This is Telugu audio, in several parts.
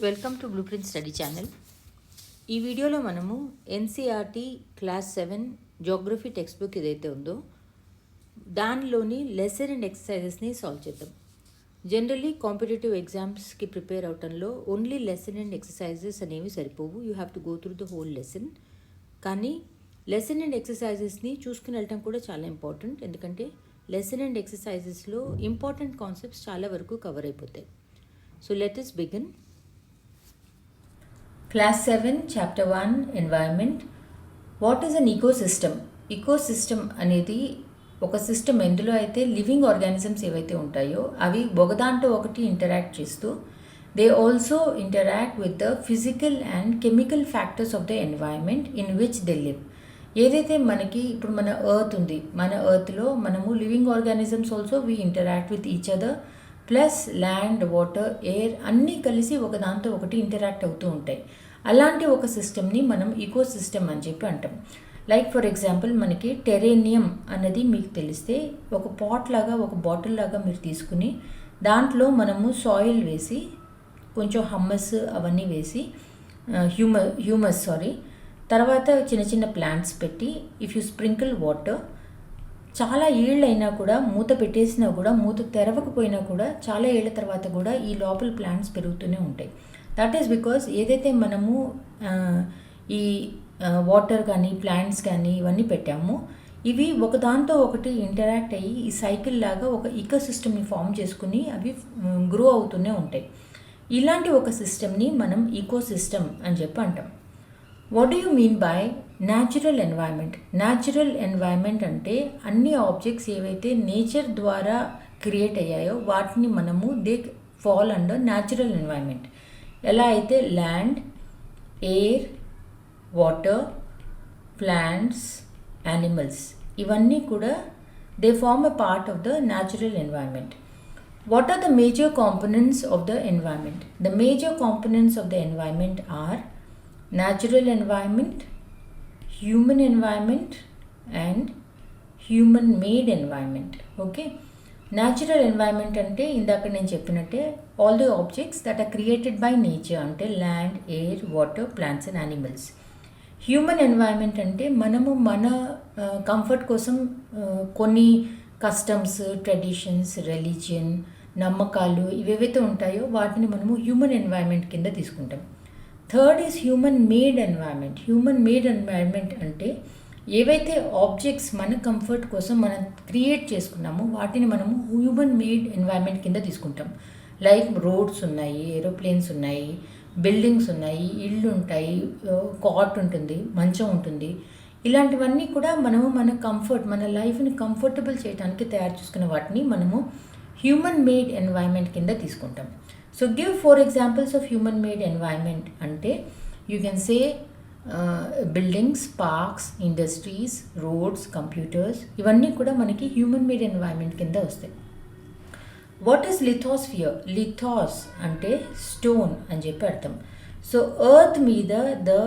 Welcome to blueprint study channel. ఈ వీడియోలో మనము NCERT class 7 geography textbook ఏదైతే ఉందో దానిలోని లెసన్ అండ్ ఎక్సర్సైజెస్ని సాల్వ్ చేద్దాం. జనరల్లీ కాంపిటేటివ్ ఎగ్జామ్స్కి ప్రిపేర్ అవటంలో ఓన్లీ లెసన్ అండ్ ఎక్సర్సైజెస్ అనేవి సరిపోవు. You have to go through the whole lesson. కానీ లెసన్ అండ్ ఎక్సర్సైజెస్ని చూసుకుని వెళ్ళటం కూడా చాలా ఇంపార్టెంట్. ఎందుకంటే లెసన్ అండ్ ఎక్సర్సైజెస్లో ఇంపార్టెంట్ కాన్సెప్ట్స్ చాలా వరకు కవర్ అయిపోతాయి. So let us begin. Class 7, Chapter 1, Environment. What is an ecosystem? Ecosystem అనేది ఒక సిస్టమ్ ఎందులో అయితే లివింగ్ ఆర్గానిజమ్స్ ఏవైతే ఉంటాయో అవి ఒకదాంతో ఒకటి ఇంటరాక్ట్ చేస్తూ they also interact with the physical and chemical factors of the environment in which they live. ఏదైతే మనకి ఇప్పుడు మన ఎర్త్ ఉంది, మన ఎర్త్లో మనము living organisms also we interact with each other, plus land, water, air అన్నీ కలిసి ఒకదాంతో ఒకటి ఇంటరాక్ట్ అవుతూ ఉంటాయి. అలాంటి ఒక సిస్టమ్ని మనం ఈకో సిస్టమ్ అని చెప్పి అంటాం. లైక్ ఫర్ ఎగ్జాంపుల్ మనకి టెరేనియం అన్నది మీకు తెలిస్తే ఒక పాట్ లాగా, ఒక బాటిల్ లాగా మీరు తీసుకుని దాంట్లో మనము సాయిల్ వేసి కొంచెం హమ్మస్ అవన్నీ వేసి హ్యూమస్ తర్వాత చిన్న చిన్న ప్లాంట్స్ పెట్టి ఇఫ్ యూ స్ప్రింకిల్ వాటర్ చాలా ఏళ్ళైనా కూడా మూత పెట్టేసినా కూడా, మూత తెరవకపోయినా కూడా చాలా ఏళ్ళ తర్వాత కూడా ఈ లోపల ప్లాంట్స్ పెరుగుతూనే ఉంటాయి. దట్ ఈస్ బికాస్ ఏదైతే మనము ఈ వాటర్ కానీ ప్లాంట్స్ కానీ ఇవన్నీ పెట్టామో ఇవి ఒకదాంతో ఒకటి ఇంటరాక్ట్ అయ్యి ఈ సైకిల్ లాగా ఒక ఈకో సిస్టమ్ని ఫామ్ చేసుకుని అవి గ్రో అవుతూనే ఉంటాయి. ఇలాంటి ఒక సిస్టమ్ని మనం ఈకో సిస్టమ్ అని చెప్పి అంటాం. What do you mean by natural environment? Natural environment అంటే అన్ని ఆబ్జెక్ట్స్ ఏవైతే నేచర్ ద్వారా క్రియేట్ అయ్యాయో వాటిని మనము they fall under natural environment. ఎలా అయితే land, air, water, plants, animals ఇవన్నీ కూడా they form a part of the natural environment. What are the major components of the environment? The major components of the environment are natural environment, human environment and human made environment. Okay, natural environment అంటే ఇందాక నేను చెప్పినట్టే all the objects that are created by nature అంటే land, air, water, plants and animals. Human environment అంటే మనము మన కంఫర్ట్ కోసం కొన్ని కస్టమ్స్, ట్రెడిషన్స్, రిలీజియన్, నమ్మకాలు ఇవేవైతే ఉంటాయో వాటిని మనము హ్యూమన్ ఎన్వైర్న్మెంట్ కింద తీసుకుంటాం. Third is human made environment. Human made environment అంటే ఏవైతే ఆబ్జెక్ట్స్ మన కంఫర్ట్ కోసం మనం క్రియేట్ చేసుకున్నామో వాటిని మనము హ్యూమన్ మేడ్ ఎన్వైర్న్మెంట్ కింద తీసుకుంటాం. లైక్ రోడ్స్ ఉన్నాయి, ఏరోప్లేన్స్ ఉన్నాయి, బిల్డింగ్స్ ఉన్నాయి, ఇళ్ళు ఉంటాయి, కాట్ ఉంటుంది, మంచం ఉంటుంది. ఇలాంటివన్నీ కూడా మనము మన కంఫర్ట్, మన లైఫ్ని కంఫర్టబుల్ చేయడానికి తయారు చేసుకున్న వాటిని మనము హ్యూమన్ మేడ్ ఎన్వైర్న్మెంట్ కింద తీసుకుంటాం. So give 4 examples of human made environment ante you can say buildings, parks, industries, roads, computers ivanni kuda manaki human made environment kinda vastayi. What is lithosphere? Lithos ante stone ani cheppi artham. So earth meeda the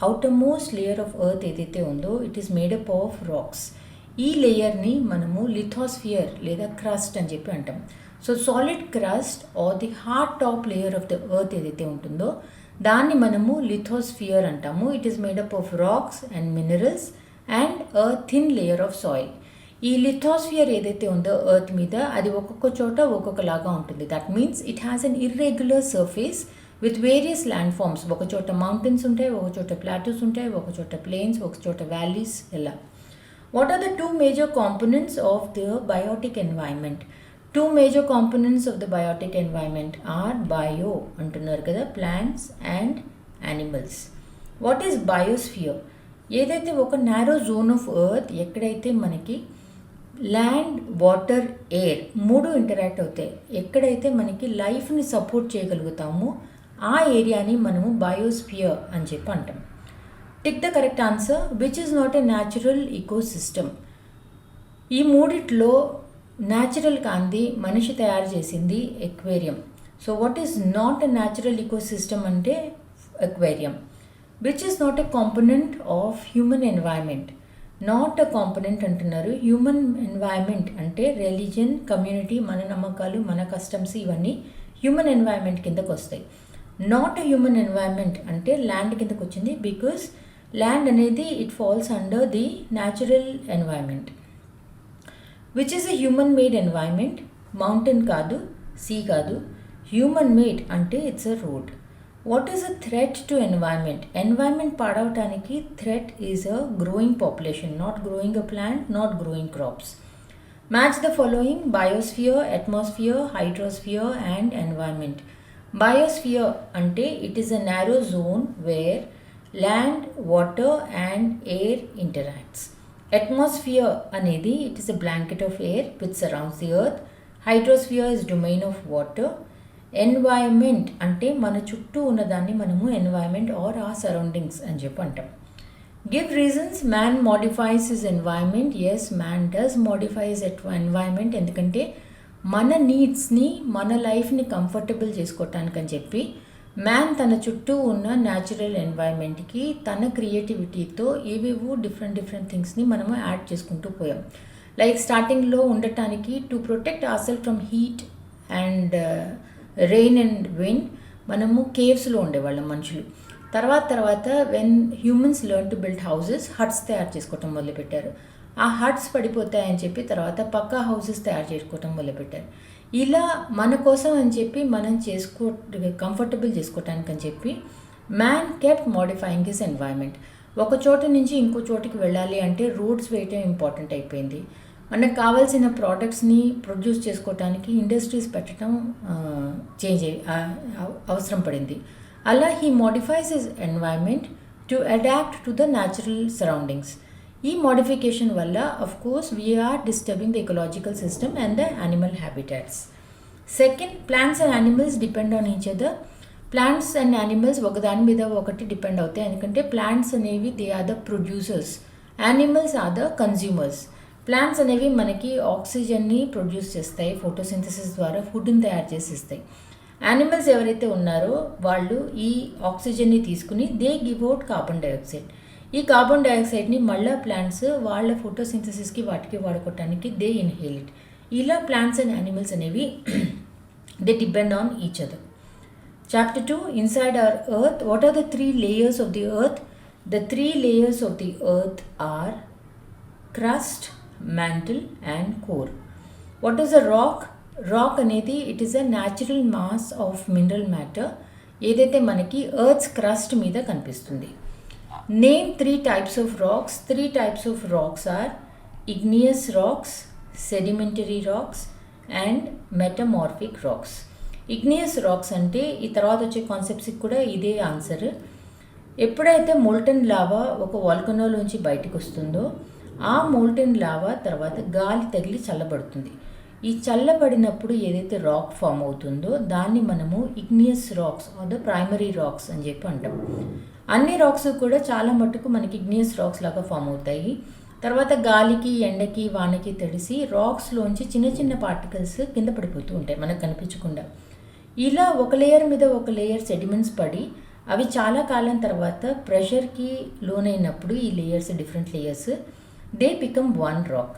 outermost layer of earth edaithe undo it is made up of rocks. ఈ లేయర్ని మనము లిథోస్ఫియర్ లేదా క్రస్ట్ అని చెప్పి అంటాం. So solid crust are the hard top layer of the earth ఏదైతే ఉంటుందో దాన్ని మనము లిథోస్ఫియర్ అంటాము. It is made up of rocks and minerals and a thin layer of soil. ఈ లిథోస్ఫియర్ ఏదైతే ఉందో ఎర్త్ మీద అది ఒక్కొక్క చోట ఒక్కొక్కలాగా ఉంటుంది. That means it has an irregular surface with various land forms. ఒక చోట మౌంటైన్స్ ఉంటాయి, ఒక చోట ప్లాటూస్ ఉంటాయి, ఒక చోట ప్లెయిన్స్, ఒక చోట వ్యాలీస్ ఇలా. What are the two major components of the biotic environment? Two major components of the biotic environment are bio అంటున్నారు కదా, plants and animals. What is biosphere? ఏదైతే ఒక నారో జోన్ ఆఫ్ ఎర్త్ ఎక్కడైతే మనకి ల్యాండ్, వాటర్, ఎయిర్ మూడు ఇంటరాక్ట్ అవుతాయి, ఎక్కడైతే మనకి లైఫ్ని సపోర్ట్ చేయగలుగుతామో ఆ ఏరియాని మనము బయోస్ఫియర్ అని చెప్పి అంటాం. Tick the correct answer. Which is not a natural ecosystem? ఈ మూడిట్లో న్యాచురల్ కాంది మనిషి తయారు చేసింది aquarium. So what is not a natural ecosystem అంటే aquarium. Which is not a component of human environment? Not a component అంటున్నారు. హ్యూమన్ ఎన్వైరన్మెంట్ అంటే రిలీజియన్, కమ్యూనిటీ, మన నమ్మకాలు, మన కస్టమ్స్ ఇవన్నీ హ్యూమన్ ఎన్వైరన్మెంట్ కిందకు వస్తాయి. నాట్ అ హ్యూమన్ ఎన్వైరన్మెంట్ అంటే ల్యాండ్ కిందకు వచ్చింది. బికాస్ ల్యాండ్ అనేది it falls under the natural environment which is a human made environment. Mountain కాదు, సీ కాదు, హ్యూమన్ మేడ్ అంటే it's a road. What is a threat to environment? Environment పాడవటానికి threat is a growing population, not growing a plant, not growing crops. Match the following: biosphere, atmosphere, hydrosphere and environment. Biosphere అంటే it is a narrow zone where land, water and air interacts. Atmosphere అనేది it is a blanket of air which surrounds the earth. Hydrosphere is domain of water. Environment అంటే మన చుట్టూ ఉన్నదాన్ని మనము ఎన్వైరన్మెంట్ ఆర్ ఆ సరౌండింగ్స్ అని చెప్పి అంటాం. Give reasons. Man modifies his environment. Yes, man does modify his environment. ఎందుకంటే మన నీడ్స్ని, మన లైఫ్ని కంఫర్టబుల్ చేసుకోవటానికి అని చెప్పి మ్యాన్ తన చుట్టూ ఉన్న న్యాచురల్ ఎన్వైరన్మెంట్కి తన క్రియేటివిటీతో ఏవేవో డిఫరెంట్ థింగ్స్ని మనము యాడ్ చేసుకుంటూ పోయాం. లైక్ స్టార్టింగ్లో ఉండటానికి to protect our self from heat and rain and wind మనము కేవ్స్లో ఉండేవాళ్ళం మనుషులు. తర్వాత when humans learn to build houses, huts తయారు చేసుకోవటం మొదలుపెట్టారు. ఆ హట్స్ పడిపోతాయని చెప్పి తర్వాత పక్కా హౌసెస్ తయారు చేసుకోవటం మొదలుపెట్టారు. ఇలా మన కోసం అని చెప్పి మనం కంఫర్టబుల్ చేసుకోవటానికి అని చెప్పి man kept modifying his environment. ఒక చోట నుంచి ఇంకో చోటికి వెళ్ళాలి అంటే రోడ్స్ వేయటం ఇంపార్టెంట్ అయిపోయింది. మనకు కావాల్సిన ప్రోడక్ట్స్ని ప్రొడ్యూస్ చేసుకోవటానికి ఇండస్ట్రీస్ పెట్టడం అవసరం పడింది. అలా he modifies his environment to adapt to the natural surroundings. ఈ మోడిఫికేషన్ వల్ల of course we are disturbing the ecological system and the animal habitats. Second, plants and animals depend on each other. Plants and animals ఒకదాని మీద ఒకటి డిపెండ్ అవుతాయి. ఎందుకంటే ప్లాంట్స్ అనేవి they are the producers, animals are the consumers. Plants అనేవి మనకి ఆక్సిజన్ని ప్రొడ్యూస్ చేస్తాయి, ఫోటోసింథసిస్ ద్వారా ఫుడ్ని తయారు చేసి ఇస్తాయి. యానిమల్స్ ఎవరైతే ఉన్నారో వాళ్ళు ఈ ఆక్సిజన్ని తీసుకుని they give out carbon dioxide. ఈ కార్బన్ డైఆక్సైడ్ని మళ్ళీ ప్లాంట్స్ వాళ్ళ ఫోటోసింథసిస్కి వాటికి వాడుకోవటానికి దే ఇన్హేల్ ఇట్. ఇలా ప్లాంట్స్ అండ్ యానిమల్స్ అనేవి they depend on each other. Chapter 2, Inside Our Earth. What are the 3 layers of the earth? The 3 layers of the earth are crust, mantle and core. What is a rock? Rock అనేది it is a natural mass of mineral matter ఏదైతే మనకి ఎర్త్స్ క్రస్ట్ మీద కనిపిస్తుంది. Name 3 types of rocks. 3 types of rocks are igneous rocks, sedimentary rocks and metamorphic rocks. Igneous rocks అంటే ఈ తర్వాత వచ్చే కాన్సెప్ట్స్కి కూడా ఇదే ఆన్సర్. ఎప్పుడైతే మోల్టన్ లావా ఒక వాల్కనోలోంచి బయటకు వస్తుందో ఆ మోల్టన్ లావా తర్వాత గాలి తగిలి చల్లబడుతుంది. ఈ చల్లబడినప్పుడు ఏదైతే రాక్ ఫామ్ అవుతుందో దాన్ని మనము igneous rocks are the primary rocks అని చెప్పి అంటాం. అన్ని రాక్స్ కూడా చాలా మట్టుకు మనకి ఇగ్నియస్ రాక్స్ లాగా ఫామ్ అవుతాయి. తర్వాత గాలికి, ఎండకి, వానకి తడిసి రాక్స్లోంచి చిన్న పార్టికల్స్ కింద పడిపోతూ ఉంటాయి మనకు కనిపించకుండా. ఇలా ఒక లేయర్ మీద ఒక లేయర్ సెడిమెంట్స్ పడి అవి చాలా కాలం తర్వాత ప్రెషర్కి లోనైనప్పుడు ఈ layers, different layers, they become one rock.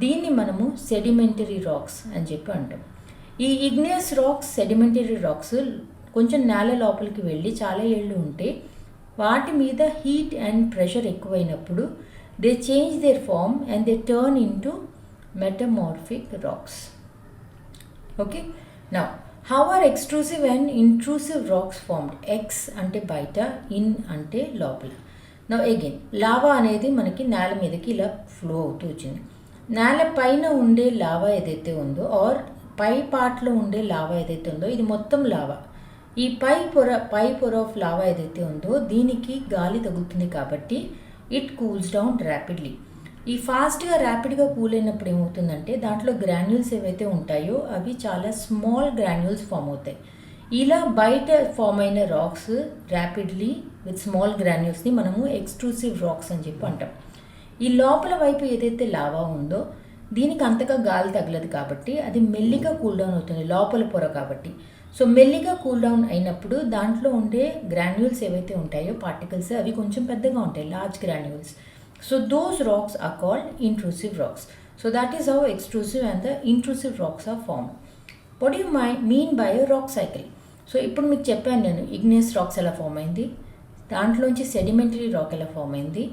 దీన్ని మనము సెడిమెంటరీ రాక్స్ అని చెప్పి అంటాం. ఈ ఇగ్నియస్ రాక్స్, సెడిమెంటరీ రాక్స్ కొంచెం నేల లోపలికి వెళ్ళి చాలా ఏళ్ళు ఉంటే వాటి మీద హీట్ అండ్ ప్రెషర్ ఎక్కువైనప్పుడు they change their form and they turn into metamorphic rocks. Okay, now how are extrusive and intrusive rocks formed? X అంటే బయట, in అంటే లోపల. నౌ అగైన్ లావా అనేది మనకి నేల మీదకి ఇలా ఫ్లో అవుతూ వచ్చింది. నేల పైన ఉండే లావా ఏదైతే ఉందో ఆర్ పై పార్ట్లో ఉండే లావా ఏదైతే ఉందో ఇది మొత్తం లావా. ఈ పై పొర ఆఫ్ లావా ఏదైతే ఉందో దీనికి గాలి తగులుతుంది కాబట్టి ఇట్ కూల్స్ డౌన్ ర్యాపిడ్లీ. ఈ ర్యాపిడ్గా కూల్ అయినప్పుడు ఏమవుతుందంటే దాంట్లో గ్రాన్యూల్స్ ఏవైతే ఉంటాయో అవి చాలా స్మాల్ గ్రాన్యూల్స్ ఫామ్ అవుతాయి. ఇలా బయట ఫామ్ అయిన రాక్స్ ర్యాపిడ్లీ విత్ స్మాల్ గ్రాన్యూల్స్ని మనము ఎక్స్ట్రూసివ్ రాక్స్ అని చెప్పి అంటాం. ఈ లోపల వైపు ఏదైతే లావా ఉందో దీనికి అంతగా గాలి తగలదు కాబట్టి అది మెల్లిగా కూల్ డౌన్ అవుతుంది, లోపల పొర కాబట్టి. సో మెల్లిగా కూల్ డౌన్ అయినప్పుడు దాంట్లో ఉండే గ్రాన్యూల్స్ ఏవైతే ఉంటాయో పార్టికల్స్ అవి కొంచెం పెద్దగా ఉంటాయి, large granules. So those rocks are called intrusive rocks. So that is how extrusive and the intrusive rocks are formed. What do you mean by a rock cycle? So ఇప్పుడు మీకు చెప్పాను నేను ఇగ్నియస్ రాక్స్ ఎలా ఫామ్ అయింది, దాంట్లోంచి సెడిమెంటరీ రాక్ ఎలా ఫామ్ అయింది.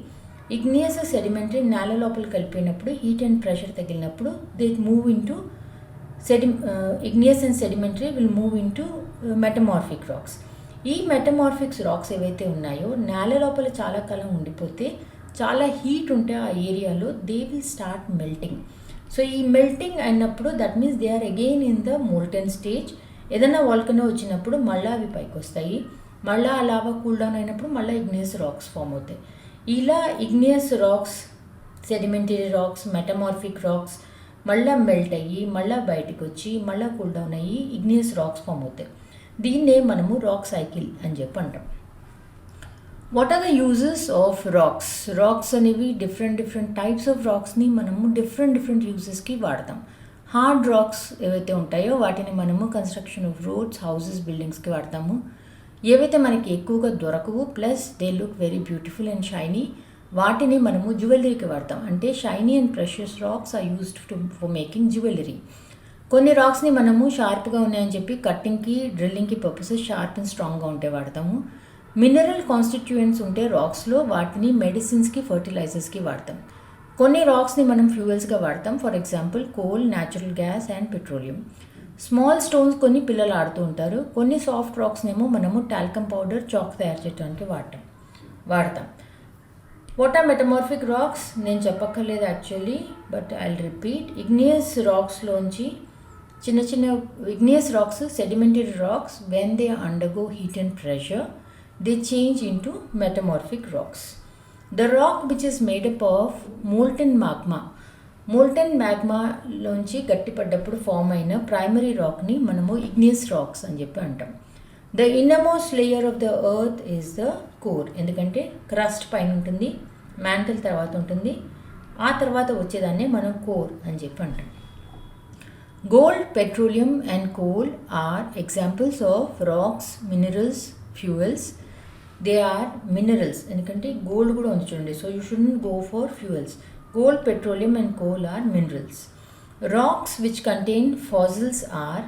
ఇగ్నియస్ సెడిమెంటరీ నేల లోపల కలిపినప్పుడు హీట్ అండ్ ప్రెషర్ తగిలినప్పుడు they move into igneous and sedimentary will move into metamorphic rocks. ఈ మెటమార్ఫిక్స్ రాక్స్ ఏవైతే ఉన్నాయో నేల లోపల చాలా కాలం ఉండిపోతే చాలా హీట్ ఉంటే ఆ ఏరియాలో they will start melting. So ఈ మెల్టింగ్ అయినప్పుడు that means they are again in the molten stage. ఏదైనా వాల్కనో వచ్చినప్పుడు మళ్ళీ అవి పైకి వస్తాయి, మళ్ళీ ఆ లావా కూల్ డౌన్ అయినప్పుడు మళ్ళీ ఇగ్నియస్ రాక్స్ ఫామ్ అవుతాయి. ఇలా igneous rocks, sedimentary rocks, metamorphic rocks మళ్ళీ మెల్ట్ అయ్యి మళ్ళీ బయటకు వచ్చి మళ్ళీ కూల్ డౌన్ అయ్యి ఇగ్నియస్ రాక్స్ ఫామ్ అవుతాయి. దీన్నే మనము రాక్ సైకిల్ అని చెప్పి అంటాం. What are the uses of rocks? Rocks అనేవి డిఫరెంట్ టైప్స్ ఆఫ్ రాక్స్ని మనము డిఫరెంట్ యూజెస్కి వాడతాం. హార్డ్ రాక్స్ ఏవైతే ఉంటాయో వాటిని మనము కన్స్ట్రక్షన్ ఆఫ్ రోడ్స్, హౌసెస్, బిల్డింగ్స్కి వాడతాము. ఏవైతే మనకి ఎక్కువగా దొరకవు plus they look very beautiful and shiny, వాటిని మనము జ్యువెలరీకి వాడతాం. అంటే shiny and precious rocks are used for making jewellery. కొన్ని రాక్స్ని మనము షార్ప్గా ఉన్నాయని చెప్పి కట్టింగ్కి, డ్రిల్లింగ్కి పర్పసెస్ షార్ప్ అండ్ స్ట్రాంగ్గా ఉంటే వాడతాము. మినరల్ కాన్స్టిట్యూయెంట్స్ ఉంటే రాక్స్లో వాటిని మెడిసిన్స్కి, ఫర్టిలైజర్స్కి వాడతాం. కొన్ని రాక్స్ని మనం ఫ్యూయల్స్గా వాడతాం. For example coal, natural gas and petroleum. Small stones కొన్ని పిల్లలు ఆడుతూ ఉంటారు. కొన్ని సాఫ్ట్ రాక్స్నేమో మనము టాల్కమ్ పౌడర్, చాక్ తయారు చేయడానికి వాడతాం. What are metamorphic rocks? నేను చెప్పక్కర్లేదు actually, but I will repeat. Igneous రాక్స్లోంచి చిన్న igneous rocks, sedimentary rocks, when they undergo heat and pressure they change into metamorphic rocks. The rock which is made up of molten magma లోంచి గట్టిపడ్డప్పుడు ఫామ్ అయిన ప్రైమరీ రాక్ని మనము ఇగ్నియస్ రాక్స్ అని చెప్పి అంటాం. The innermost layer of the earth is the core. ఎందుకంటే క్రస్ట్ పైన ఉంటుంది, మ్యాంటల్ తర్వాత ఉంటుంది, ఆ తర్వాత వచ్చేదాన్ని మనం కోర్ అని చెప్పి అంటాం. Gold, petroleum and coal are examples of rocks, minerals, fuels. They are minerals, ఎందుకంటే గోల్డ్ కూడా ఉంది చూడండి. So you shouldn't go for fuels. Gold, petroleum and coal are minerals. Rocks which contain fossils are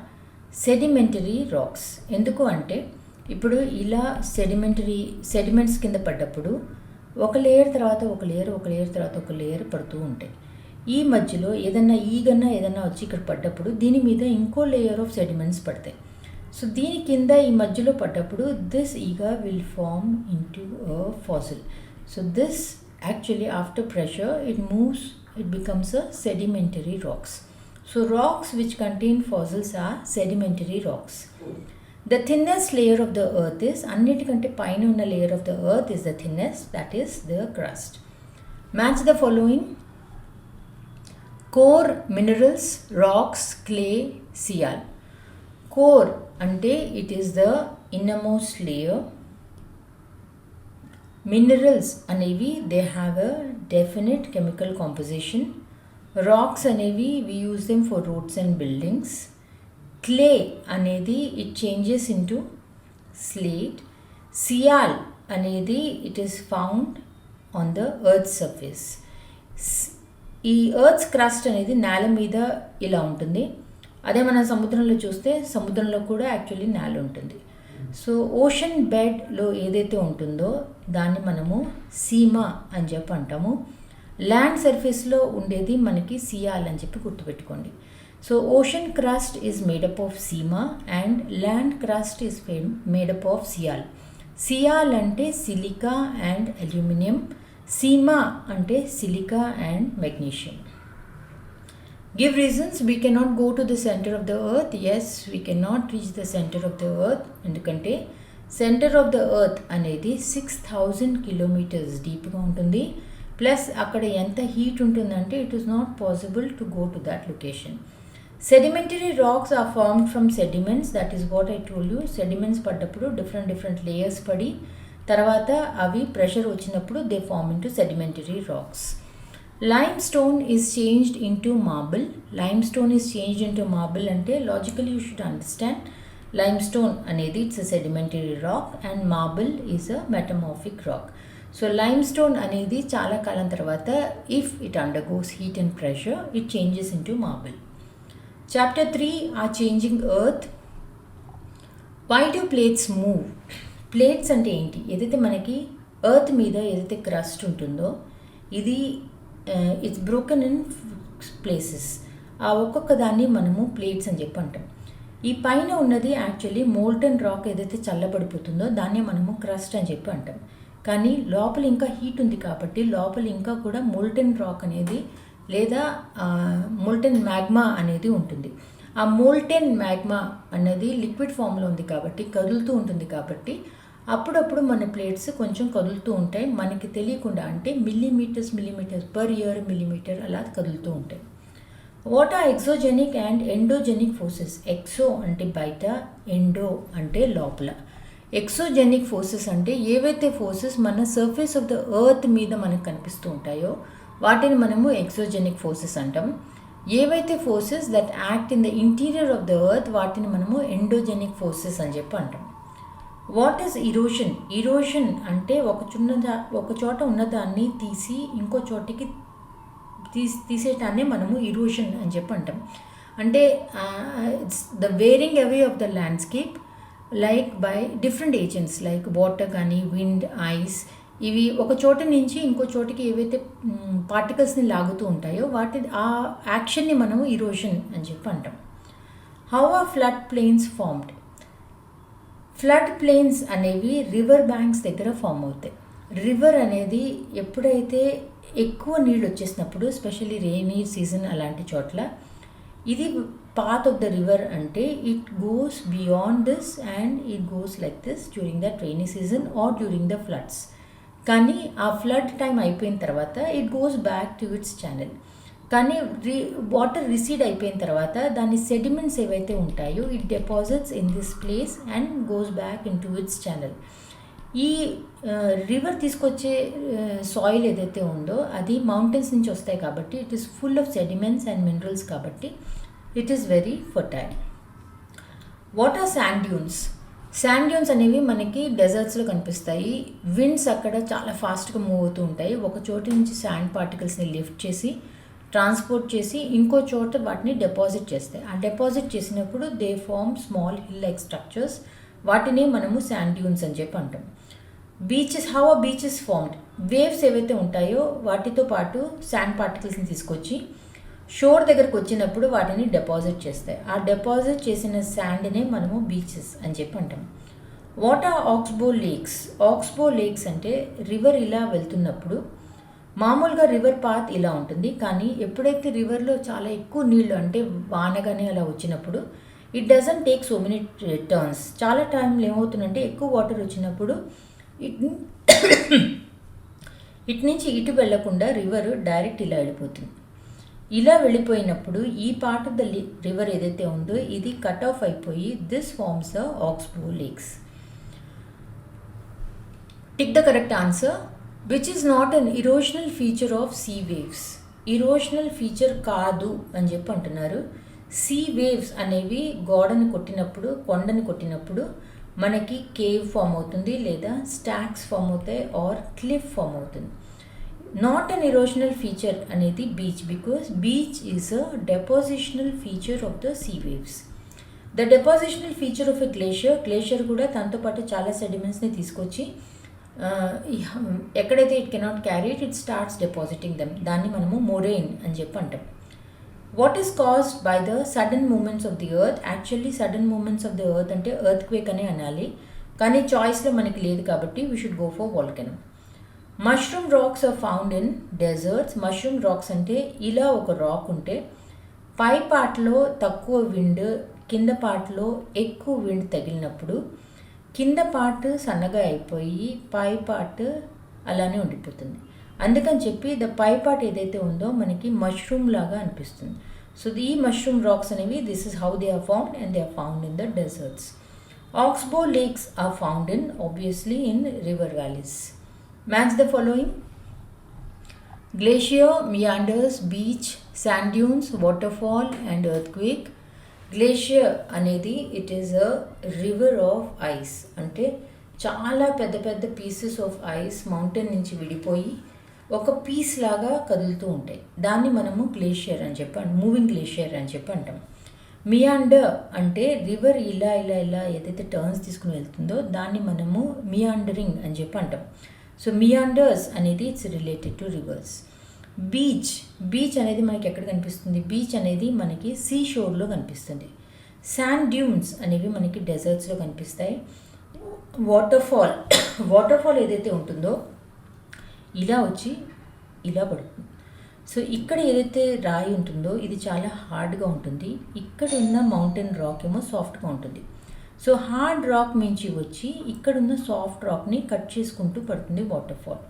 sedimentary rocks. ఎందుకు అంటే ఇప్పుడు ఇలా సెడిమెంట్స్ కింద పడ్డప్పుడు ఒక లేయర్ తర్వాత ఒక లేయర్ తర్వాత ఒక లేయర్ పడుతూ ఉంటాయి. ఈ మధ్యలో ఏదన్నా వచ్చి ఇక్కడ పడ్డప్పుడు దీని మీద ఇంకో లేయర్ ఆఫ్ సెడిమెంట్స్ పడతాయి. సో దీని కింద ఈ మధ్యలో పడ్డప్పుడు దిస్ ఈగా will form into a fossil. So this actually after pressure it becomes a sedimentary rocks. So rocks which contain fossils are sedimentary rocks. The thinnest layer of the earth is, అన్నిటికంటే పైన ఉన్న layer of the earth is the thinnest, that is the crust. Match the following: core, minerals, rocks, clay, sial. Core అంటే it is the innermost layer. Minerals అనేవి they have a definite chemical composition. Rocks అనేవి we use them for roads and buildings. Clay అనేది it changes into slate. Sial అనేది it is found on the earth's surface. ఈ earth's crust అనేది నేల మీద ఇలా ఉంటుంది. అదే మనం సముద్రంలో చూస్తే సముద్రంలో కూడా యాక్చువల్లీ నేల ఉంటుంది. సో ఓషన్ బెడ్లో ఏదైతే ఉంటుందో దాన్ని మనము సీమా అని చెప్పి అంటాము. ల్యాండ్ సర్ఫేస్లో ఉండేది మనకి సియాల్ అని చెప్పి గుర్తుపెట్టుకోండి. So ocean crust is made up of Seema and land crust is made up of Sial. Sial అంటే సిలికా అండ్ అల్యూమినియం, సీమా అంటే silica and magnesium. Give reasons. We cannot go to the center of the earth. Yes, we cannot reach the center of the earth. ఎందుకంటే సెంటర్ ఆఫ్ ద ఎర్త్ అనేది 6000 కిలోమీటర్స్ డీప్గా ఉంటుంది. ప్లస్ అక్కడ ఎంత హీట్ ఉంటుందంటే it is not possible to go to that location. Sedimentary rocks are formed from sediments. That is what I told you. Sediments పడ్డప్పుడు డిఫరెంట్ లేయర్స్ పడి తర్వాత అవి ప్రెషర్ వచ్చినప్పుడు they form into sedimentary rocks. Limestone is changed into marble. Limestone is changed into marble అంటే logically you should understand limestone అనేది it's a sedimentary rock and marble is a metamorphic rock. So limestone అనేది చాలా కాలం తర్వాత if it undergoes heat and pressure it changes into marble. Chapter 3 or changing earth. Why do plates move? Plates అంటే ఏంటి? ఏదైతే మనకి ఎర్త్ మీద ఏదైతే క్రస్ట్ ఉంటుందో ఇది ఇట్స్ బ్రోకెన్ ఇన్ ప్లేసెస్. ఆ ఒక్కొక్క దాన్ని మనము ప్లేట్స్ అని చెప్పి అంటాం. ఈ పైన ఉన్నది యాక్చువల్లీ మోల్టన్ రాక్ ఏదైతే చల్లబడిపోతుందో దాన్ని మనము క్రస్ట్ అని చెప్పి అంటాం. కానీ లోపల ఇంకా హీట్ ఉంది కాబట్టి లోపల ఇంకా కూడా మోల్టన్ రాక్ అనేది లేదా మోల్టన్ మ్యాగ్మా అనేది ఉంటుంది. ఆ మోల్టెన్ మ్యాగ్మా అన్నది లిక్విడ్ ఫామ్లో ఉంది కాబట్టి కదులుతూ ఉంటుంది కాబట్టి అప్పుడప్పుడు మన ప్లేట్స్ కొంచెం కదులుతూ ఉంటాయి మనకి తెలియకుండా. అంటే మిల్లీమీటర్స్ పర్ ఇయర్ మిల్లీమీటర్ అలా కదులుతూ ఉంటాయి. What are exogenic and endogenic forces? Exo అంటే బయట, ఎండో అంటే లోపల. ఎక్సోజెనిక్ ఫోర్సెస్ అంటే ఏవైతే ఫోర్సెస్ మన సర్ఫేస్ ఆఫ్ ద ఎర్త్ మీద మనకు కనిపిస్తూ ఉంటాయో వాటిని మనము ఎక్సోజెనిక్ ఫోర్సెస్ అంటాం. ఏవైతే forces that act in the interior of the earth వాటిని మనము ఎండోజెనిక్ ఫోర్సెస్ అని చెప్పి అంటాం. What is ఇరోషన్? ఇరోషన్ అంటే ఒక చోట ఉన్నదాన్ని తీసి ఇంకో చోటికి తీసేటాన్ని మనము ఇరోషన్ అని చెప్పి అంటాం. అంటే it's the wearing away of the landscape like by different agents like water కానీ విండ్, ఐస్. ఇవి ఒక చోట నుంచి ఇంకో చోటికి ఏవైతే పార్టికల్స్ని లాగుతూ ఉంటాయో ఆ యాక్షన్ని మనము ఇరోషన్ అని చెప్పి అంటాం. How are flood plains formed? Flood plains అనేవి రివర్ బ్యాంక్స్ దగ్గర ఫామ్ అవుతాయి. రివర్ అనేది ఎప్పుడైతే ఎక్కువ నీళ్ళు వచ్చేసినప్పుడు స్పెషల్లీ రెయినీ సీజన్ అలాంటి చోట్ల ఇది పాత్ ఆఫ్ ద రివర్ అంటే it goes beyond this and it goes like this during the rainy season are during the floods. కానీ ఆ ఫ్లడ్ టైం అయిపోయిన తర్వాత it goes back to it's channel. కానీ వాటర్ రిసీడ్ అయిపోయిన తర్వాత దాని సెడిమెంట్స్ ఏవైతే ఉంటాయో it deposits in this place and goes back in to it's channel. ఈ రివర్ తీసుకొచ్చే సాయిల్ ఏదైతే ఉందో అది మౌంటైన్స్ నుంచి వస్తాయి కాబట్టి it is full of sediments and minerals కాబట్టి it is very fertile. What are sand dunes? Sand dunes అనేవి మనకి డెజర్ట్స్లో కనిపిస్తాయి. విండ్స్ అక్కడ చాలా ఫాస్ట్గా మూవ్ అవుతూ ఉంటాయి. ఒక చోటు నుంచి శాండ్ పార్టికల్స్ని లిఫ్ట్ చేసి ట్రాన్స్పోర్ట్ చేసి ఇంకో చోట వాటిని డిపాజిట్ చేస్తాయి. ఆ డిపాజిట్ చేసినప్పుడు they form small hill like structures. వాటిని మనము శాండ్ డ్యూన్స్ అని చెప్పి అంటాం. Beaches, how are beaches formed? Waves ఏవైతే ఉంటాయో వాటితో పాటు శాండ్ పార్టికల్స్ని తీసుకొచ్చి షోర్ దగ్గరకు వచ్చినప్పుడు వాటిని డిపాజిట్ చేస్తాయి. ఆ డిపాజిట్ చేసిన శాండ్నే మనము బీచెస్ అని చెప్పి అంటాం. What are oxbow lakes? Oxbow lakes అంటే రివర్ ఇలా వెళ్తున్నప్పుడు మామూలుగా రివర్ పాత్ ఇలా ఉంటుంది. కానీ ఎప్పుడైతే రివర్లో చాలా ఎక్కువ నీళ్ళు అంటే వానగానే అలా వచ్చినప్పుడు it doesn't take so many turns. చాలా టైంలో ఏమవుతుందంటే ఎక్కువ వాటర్ వచ్చినప్పుడు ఇటు నుంచి ఇటు వెళ్లకుండా రివర్ డైరెక్ట్ ఇలా వెళ్ళిపోతుంది. ఇలా వెళ్ళిపోయినప్పుడు ఈ పార్ట్ ఆఫ్ ద రివర్ ఏదైతే ఉందో ఇది కట్ ఆఫ్ అయిపోయి this forms the oxbow lakes. Tick the correct answer. Which is not an erosional feature of sea waves? Erosional feature కాదు అని చెప్పి అంటున్నారు. సీ వేవ్స్ అనేవి గోడని కొట్టినప్పుడు, కొండని కొట్టినప్పుడు మనకి కేవ్ ఫామ్ అవుతుంది లేదా స్టాక్స్ ఫామ్ అవుతాయి ఆర్ క్లిఫ్ ఫామ్ అవుతుంది. నాట్ అన్ ఇరోషనల్ ఫీచర్ అనేది beach because beach is a depositional feature of the sea waves. The depositional feature of a glacier కూడా తనతో పాటు చాలా సెడిమెంట్స్ని తీసుకొచ్చి ఎక్కడైతే it cannot carry it starts depositing them. దాన్ని మనము మొరైన్ అని చెప్పి అంటాం. What is caused by the sudden movements of the earth? Actually sudden movements of the earth అంటే ఎర్త్ క్వేక్ అనే అనాలి. కానీ చాయిస్లో మనకి లేదు కాబట్టి we should go for volcano. Mushroom rocks are found in deserts. Mushroom rocks అంటే ఇలా ఒక రాక్ ఉంటే పై పార్ట్లో తక్కువ విండ్, కింద పార్ట్లో ఎక్కువ విండ్ తగిలినప్పుడు కింద పార్ట్ సన్నగా అయిపోయి పై పార్ట్ అలానే ఉండిపోతుంది. అందుకని చెప్పి ద పై పార్ట్ ఏదైతే ఉందో మనకి మష్రూమ్ లాగా అనిపిస్తుంది. సో ఈ మష్రూమ్ రాక్స్ అనేవి this is how they are found and they are found in the deserts. Oxbow lakes are found in obviously in river valleys. Match the following. Glacier, meanders, beach, sand dunes, waterfall and earthquake. Glacier అనేది it is a river of ice అంటే చాలా పెద్ద పెద్ద పీసెస్ ఆఫ్ ఐస్ మౌంటైన్ నుంచి విడిపోయి ఒక పీస్ లాగా కదులుతూ ఉంటాయి. దాన్ని మనము గ్లేషియర్ అని చెప్పి మూవింగ్ గ్లేషియర్ అని చెప్పి అంటాం. మియాండర్ అంటే రివర్ ఇలా ఇలా ఇలా ఏదైతే టర్న్స్ తీసుకుని వెళ్తుందో దాన్ని మనము మియాండరింగ్ అని చెప్పి అంటాం. సో మియాండర్స్ అనేది it's related to reverse. Beach అనేది మనకి ఎక్కడ కనిపిస్తుంది? బీచ్ అనేది మనకి సీ షోర్లో కనిపిస్తుంది. శాండ్ డ్యూన్స్ అనేవి మనకి డెజర్ట్స్లో కనిపిస్తాయి. వాటర్ఫాల్ ఏదైతే ఉంటుందో ఇలా వచ్చి ఇలా పడుతుంది. సో ఇక్కడ ఏదైతే రాయి ఉంటుందో ఇది చాలా హార్డ్గా ఉంటుంది. ఇక్కడ ఉన్న మౌంటైన్ రాక్ ఏమో సాఫ్ట్గా ఉంటుంది. సో హార్డ్ రాక్ నుంచి వచ్చి ఇక్కడున్న సాఫ్ట్ రాక్ని కట్ చేసుకుంటూ పడుతుంది waterfall.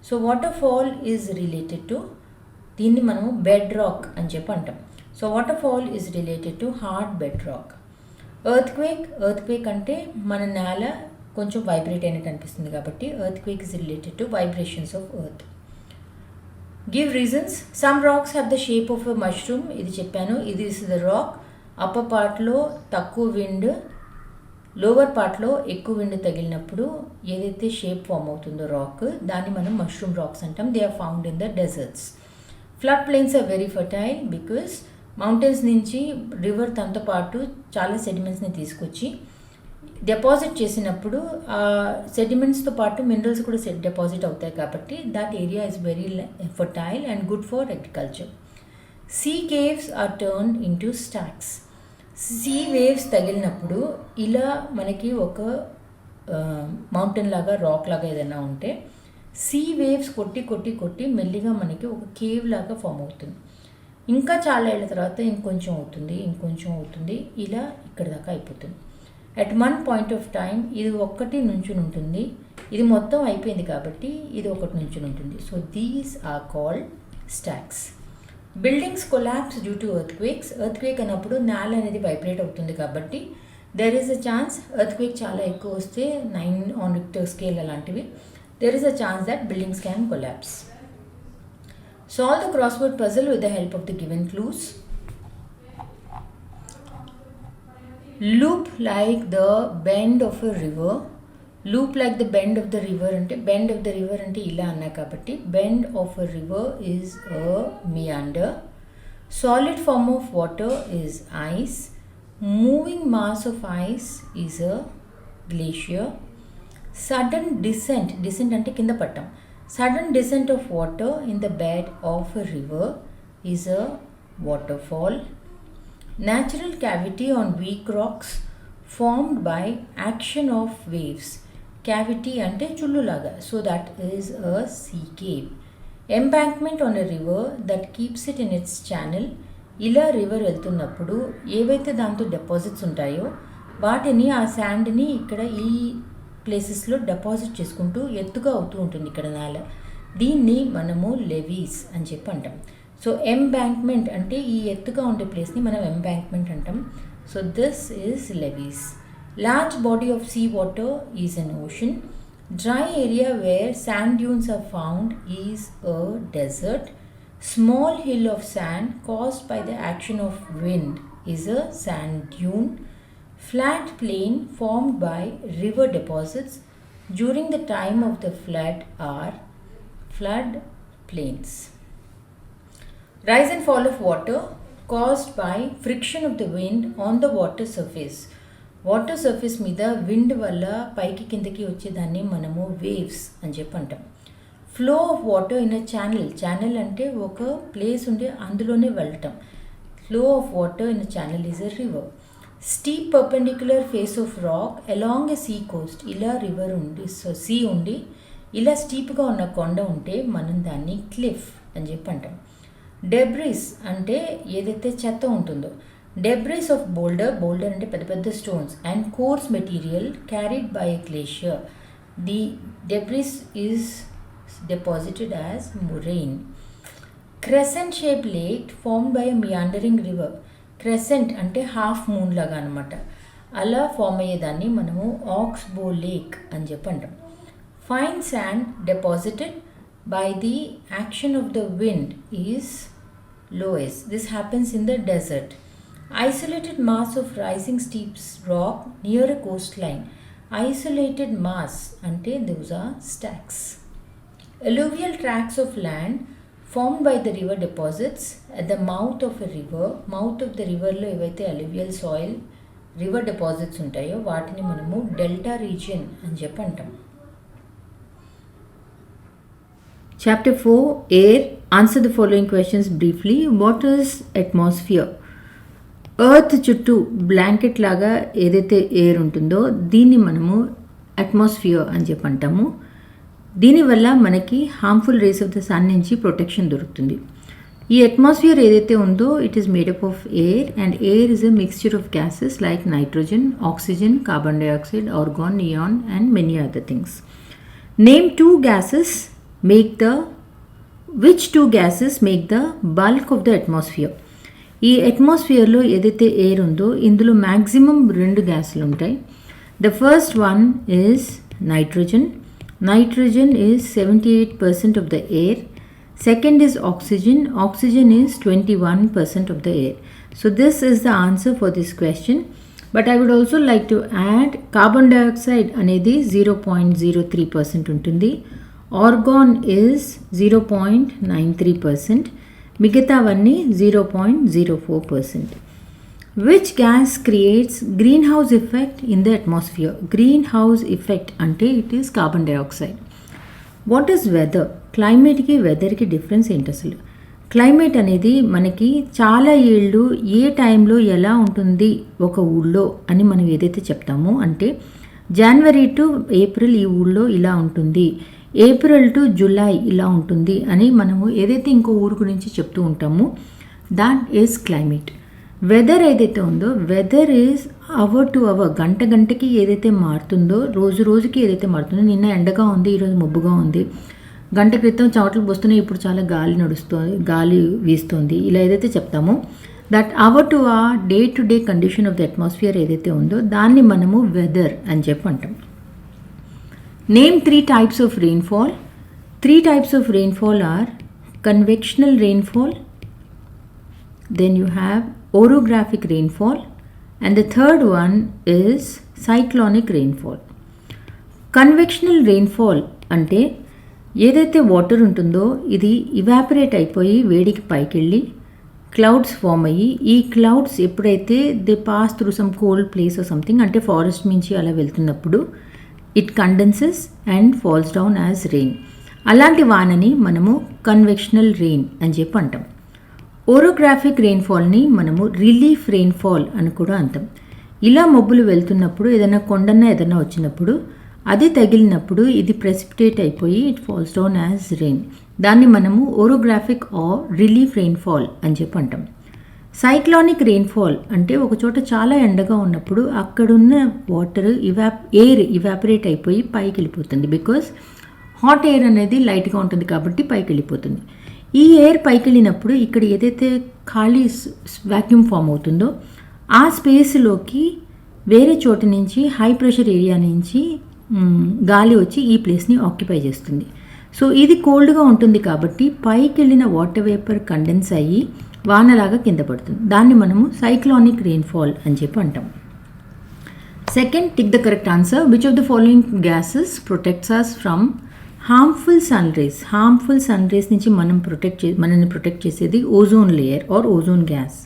So waterfall is related to, దీన్ని మనము బెడ్ రాక్ అని చెప్పి అంటాం. So waterfall is related to hard bed rock. Earthquake అంటే మన నేల కొంచెం వైబ్రేట్ అయినట్టు అనిపిస్తుంది కాబట్టి earthquake is related to vibrations of earth. Give reasons. Some rocks have the shape of a mushroom, ఇది చెప్పాను. ఇది ఇస్ ద రాక్. అప్పర్ పార్ట్లో తక్కువ విండ్, లోవర్ పార్ట్లో ఎక్కువ విండ్ తగిలినప్పుడు ఏదైతే షేప్ ఫామ్ అవుతుందో రాక్, దాన్ని మనం మష్రూమ్ రాక్స్ అంటాం. They are found in the deserts. Flood plains are very fertile because mountains నుంచి రివర్ తనతో పాటు చాలా సెడిమెంట్స్ని తీసుకొచ్చి డిపాజిట్ చేసినప్పుడు ఆ సెడిమెంట్స్తో పాటు మినరల్స్ కూడా డిపాజిట్ అవుతాయి కాబట్టి that area is very fertile and good for agriculture. Sea caves are turn into stacks. Sea waves తగిలినప్పుడు ఇలా మనకి ఒక మౌంటైన్ లాగా రాక్ లాగా ఏదైనా ఉంటే సీ వేవ్స్ కొట్టి మెల్లిగా మనకి ఒక కేవ్ లాగా ఫామ్ అవుతుంది. ఇంకా చాలా ఏళ్ళ తర్వాత ఇంకొంచెం అవుతుంది ఇలా ఇక్కడ దాకా అయిపోతుంది. At one point of time ఇది ఒక్కటి నుంచుని ఉంటుంది. ఇది మొత్తం అయిపోయింది కాబట్టి ఇది ఒకటి నుంచుని ఉంటుంది. So these are called stacks. Buildings collapse due to earthquake అన్నప్పుడు నేల అనేది వైబ్రేట్ అవుతుంది కాబట్టి there is a chance earthquake చాలా ఎక్కువ వస్తే 9 on Richter scale అలాంటివి, there is a chance that buildings can collapse. Solve the crossword puzzle with the help of the given clues. Loop like the bend of a river. Loop like the bend of the river అంటే bend of the river అంటే ఇలా అన్నా కాబట్టి bend of a river is a meander. Solid form of water is ice. Moving mass of ice is a glacier. Sudden descent అంటే కింద పట్టం. Sudden descent of water in the bed of a river is a waterfall. Natural cavity on weak rocks formed by action of waves. Cavity అంటే చుల్లులాగా, so that is a sea cave. Embankment on a river that keeps it in its channel. ఇలా రివర్ వెళ్తున్నప్పుడు ఏవైతే దాంతో డిపాజిట్స్ ఉంటాయో వాటిని ఆ శాండ్ని ఇక్కడ ఈ ప్లేసెస్లో డిపాజిట్ చేసుకుంటూ ఎత్తుగా అవుతూ ఉంటుంది ఇక్కడ నేల. దీన్ని మనము లెవీస్ అని చెప్పి అంటాం. సో ఎంబ్యాంక్మెంట్ అంటే ఈ ఎత్తుగా ఉండే ప్లేస్ని మనం ఎంబ్యాంక్మెంట్ అంటాం. So this is levees. Large body of sea water is an ocean. Dry area where sand dunes are found is a desert. Small hill of sand caused by the action of wind is a sand dune. Flat plain formed by river deposits during the time of the flood are flood plains. Rise and fall of water caused by friction of the wind on the water surface. Water surface మీద విండ్ వల్ల పైకి కిందకి వచ్చేదాన్ని మనము వేవ్స్ అని చెప్పి అంటాం. Flow of water in a channel అంటే ఒక ప్లేస్ ఉండి అందులోనే వెళ్ళటం. Flow of water in a channel is a river. Steep perpendicular face of rock along a sea coast. ఇలా రివర్ ఉండి సీ ఉండి ఇలా స్టీప్గా ఉన్న కొండ ఉంటే మనం దాన్ని క్లిఫ్ అని చెప్పి అంటాం. డెబ్రిస్ అంటే ఏదైతే చెత్త ఉంటుందో. డెబ్రిస్ ఆఫ్ బోల్డర్ అంటే పెద్ద పెద్ద stones and course material carried by a glacier. The debris is deposited as moraine. Crescent shaped lake formed by a meandering river. Crescent అంటే హాఫ్ మూన్ లాగా అనమాట. అలా ఫామ్ అయ్యేదాన్ని మనము ఆక్స్బో లేక్ అని చెప్పి అంటాం. Fine sand deposited by the action of the wind is lowest. This happens in the desert. Isolated mass of rising steep rock near a coastline. Isolated mass ante those are stacks. Alluvial tracts of land formed by the river deposits at the mouth of a river. Mouth of the river లో ఏవైతే alluvial soil river deposits ఉంటాయో వాటిని మనము డెల్టా రీజియన్ అని చెప్పి అంటాం. Chapter 4 Air. Answer the following questions briefly. What is atmosphere? Earth చుట్టూ బ్లాంకెట్ లాగా ఏదైతే ఎయిర్ ఉంటుందో దీన్ని మనము అట్మాస్ఫియర్ అని చెప్పి అంటాము. దీనివల్ల మనకి harmful rays of the sun నుంచి ప్రొటెక్షన్ దొరుకుతుంది. ఈ అట్మాస్ఫియర్ ఏదైతే ఉందో it is made up of air and air is a mixture of gases like nitrogen, oxygen, carbon dioxide, argon, neon and many other things. Name which two gases make the bulk of the atmosphere? ఈ అట్మాస్ఫియర్లో ఏదైతే ఎయిర్ ఉందో ఇందులో మ్యాక్సిమం 2 గ్యాసులు ఉంటాయి. The first one is nitrogen. Nitrogen is 78% of the air. Second is oxygen. Oxygen is 21% of the air. So this is the answer for this question. But I would also like to add carbon dioxide అనేది 0.03% ఉంటుంది. Argon is 0.93%. మిగతావన్నీ 0.04%. Which gas creates greenhouse effect in the atmosphere? Greenhouse effect అంటే it is carbon dioxide. What is weather? క్లైమేట్కి వెదర్కి difference ఏంటి అసలు? క్లైమేట్ అనేది మనకి చాలా ఏళ్ళు ఏ టైంలో ఎలా ఉంటుంది ఒక ఊళ్ళో అని మనం ఏదైతే చెప్తామో, అంటే జనవరి టు ఏప్రిల్ ఈ ఊళ్ళో ఇలా ఉంటుంది, ఏప్రిల్ టు జూలై ఇలా ఉంటుంది అని మనము ఏదైతే ఇంకో ఊరు గురించి చెప్తూ ఉంటామో దాట్ ఈజ్ క్లైమేట్. వెదర్ ఏదైతే ఉందో weather is hour to hour, గంట గంటకి ఏదైతే మారుతుందో, రోజు రోజుకి ఏదైతే మారుతుందో, నిన్న ఎండగా ఉంది ఈరోజు మబ్బుగా ఉంది, గంట క్రితం చెమటలు పోస్తున్నాయి ఇప్పుడు చాలా గాలి వీస్తుంది, ఇలా ఏదైతే చెప్తామో దట్ అవర్ టు ఆ day to day condition of the atmosphere ఏదైతే ఉందో దాన్ని మనము వెదర్ అని చెప్పి అంటాం. Name 3 types of rainfall. 3 types of rainfall are convectional rainfall, then you have orographic rainfall, and the third one is cyclonic rainfall. Convectional rainfall అంటే ఏదైతే వాటర్ ఉంటుందో ఇది ఇవాపరేట్ అయిపోయి వేడికి పైకి వెళ్ళి క్లౌడ్స్ ఫామ్ అయ్యి, ఈ క్లౌడ్స్ ఎప్పుడైతే they pass through some cold place or something, అంటే ఫారెస్ట్ నుంచి అలా వెళ్తున్నప్పుడు it condenses and falls down as rain. అలాంటి వానని మనము కన్వెక్షనల్ రెయిన్ అని చెప్పి అంటాం. ఓరోగ్రాఫిక్ రెయిన్ఫాల్ని మనము రిలీఫ్ రెయిన్ఫాల్ అని కూడా అంటాం. ఇలా మబ్బులు వెళ్తున్నప్పుడు ఏదైనా కొండన్న ఏదైనా వచ్చినప్పుడు అది తగిలినప్పుడు ఇది ప్రెసిపిటేట్ అయిపోయి it falls down as rain. దాన్ని మనము ఓరోగ్రాఫిక్ ఆర్ రిలీఫ్ రెయిన్ఫాల్ అని చెప్పి అంటాం. సైక్లానిక్ రెయిన్ఫాల్ అంటే ఒక చోట చాలా ఎండగా ఉన్నప్పుడు అక్కడున్న వాటర్ ఎయిర్ ఇవాపరేట్ అయిపోయి పైకి వెళ్ళిపోతుంది. బికాస్ హాట్ ఎయిర్ అనేది లైట్గా ఉంటుంది కాబట్టి పైకి వెళ్ళిపోతుంది. ఈ ఎయిర్ పైకి వెళ్ళినప్పుడు ఇక్కడ ఏదైతే ఖాళీ వాక్యూమ్ ఫామ్ అవుతుందో ఆ స్పేస్లోకి వేరే చోట నుంచి హై ప్రెషర్ ఏరియా నుంచి గాలి వచ్చి ఈ ప్లేస్ని ఆక్యుపై చేస్తుంది. సో ఇది కోల్డ్గా ఉంటుంది కాబట్టి పైకి వెళ్ళిన వాటర్ వేపర్ కండెన్స్ అయ్యి వానలాగా కింద పడుతుంది. దాన్ని మనము సైక్లానిక్ రెయిన్ఫాల్ అని చెప్పి అంటాం. Second, tick the correct answer. Which of the following gases protects us from harmful sun rays? Harmful sun rays నుంచి మనల్ని ప్రొటెక్ట్ చేసేది ozone layer or ozone gas.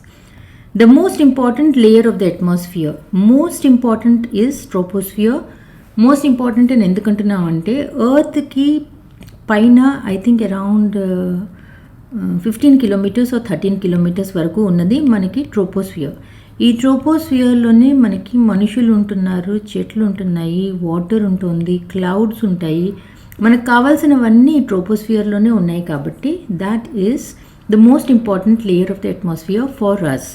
The most important layer of the atmosphere, most important is troposphere. Most important అని ఎందుకంటున్నామంటే ఎర్త్కి పైన I think around 15 kilometres or 13 kilometres వరకు ఉన్నది మనకి ట్రోపోస్ఫియర్. ఈ ట్రోపోస్ఫియర్లోనే మనకి మనుషులు ఉంటున్నారు, చెట్లు ఉంటున్నాయి, వాటర్ ఉంటుంది, క్లౌడ్స్ ఉంటాయి, మనకు కావాల్సినవన్నీ ట్రోపోస్ఫియర్లోనే ఉన్నాయి కాబట్టి that is the most important layer of the atmosphere for us.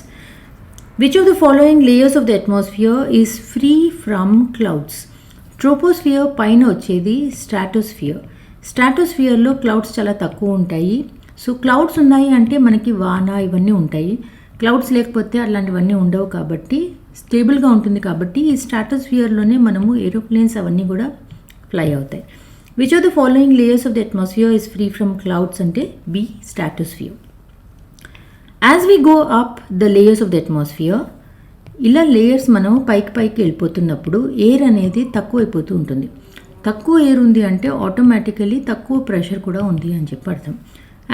Which of the following layers of the atmosphere is free from clouds? Troposphere పైన వచ్చేది స్ట్రాటోస్ఫియర్. స్ట్రాటోస్ఫియర్లో క్లౌడ్స్ చాలా తక్కువ ఉంటాయి. సో క్లౌడ్స్ ఉన్నాయి అంటే మనకి వాన ఇవన్నీ ఉంటాయి. క్లౌడ్స్ లేకపోతే అలాంటివన్నీ ఉండవు కాబట్టి స్టేబుల్గా ఉంటుంది. కాబట్టి ఈ స్ట్రాటోస్ఫియర్లోనే మనము ఏరోప్లేన్స్ అవన్నీ కూడా ఫ్లై అవుతాయి. Which of the following layers of the atmosphere is free from clouds అంటే B stratosphere. As we go up the layers of the atmosphere ఇలా లేయర్స్ మనం పైకి వెళ్ళిపోతున్నప్పుడు ఎయిర్ అనేది తక్కువైపోతూ ఉంటుంది. తక్కువ ఎయిర్ ఉంది అంటే ఆటోమేటికలీ తక్కువ ప్రెషర్ కూడా ఉంది అని చెప్పి అర్థం.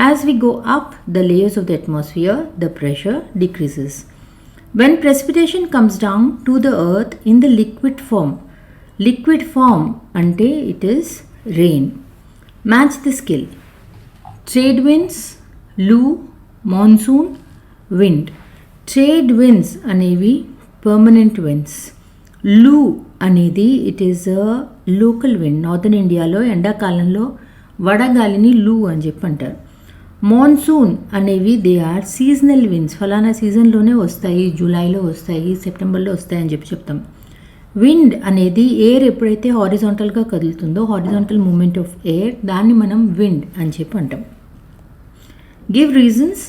As we go up the layers of the atmosphere the pressure decreases. When precipitation comes down to the earth in the liquid form అంటే it is rain. Match the skill. Trade winds, loo, monsoon, wind. Trade winds అనేవి పర్మనెంట్ విండ్స్. లూ అనేది it is a local wind. Northern ఇండియాలో ఎండాకాలంలో వడగాలిని లూ అని చెప్పి అంటారు. మాన్సూన్ అనేవి దే ఆర్ సీజనల్ విండ్స్, ఫలానా సీజన్లోనే వస్తాయి, జూలైలో వస్తాయి, సెప్టెంబర్లో వస్తాయి అని చెప్పి చెప్తాం. విండ్ అనేది ఎయిర్ ఎప్పుడైతే హారిజాంటల్గా కదులుతుందో, హారిజాంటల్ మూమెంట్ ఆఫ్ ఎయిర్, దాన్ని మనం విండ్ అని చెప్పి అంటాం. Give reasons.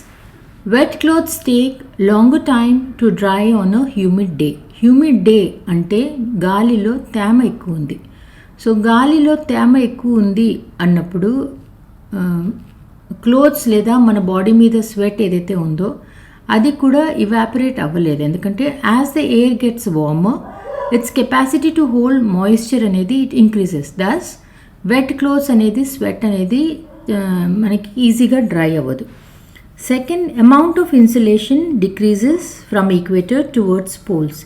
Wet clothes take longer time to dry on a humid day. Humid day అంటే గాలిలో తేమ ఎక్కువ ఉంది. సో గాలిలో తేమ ఎక్కువ ఉంది అన్నప్పుడు క్లోత్స్ లేదా మన బాడీ మీద స్వెట్ ఏదైతే ఉందో అది కూడా ఇవాపరేట్ అవ్వలేదు. ఎందుకంటే as the air gets warmer its capacity to hold moisture అనేది it increases. Thus wet clothes అనేది స్వెట్ అనేది మనకి ఈజీగా డ్రై అవ్వదు. Second, amount of insulation decreases from equator towards poles.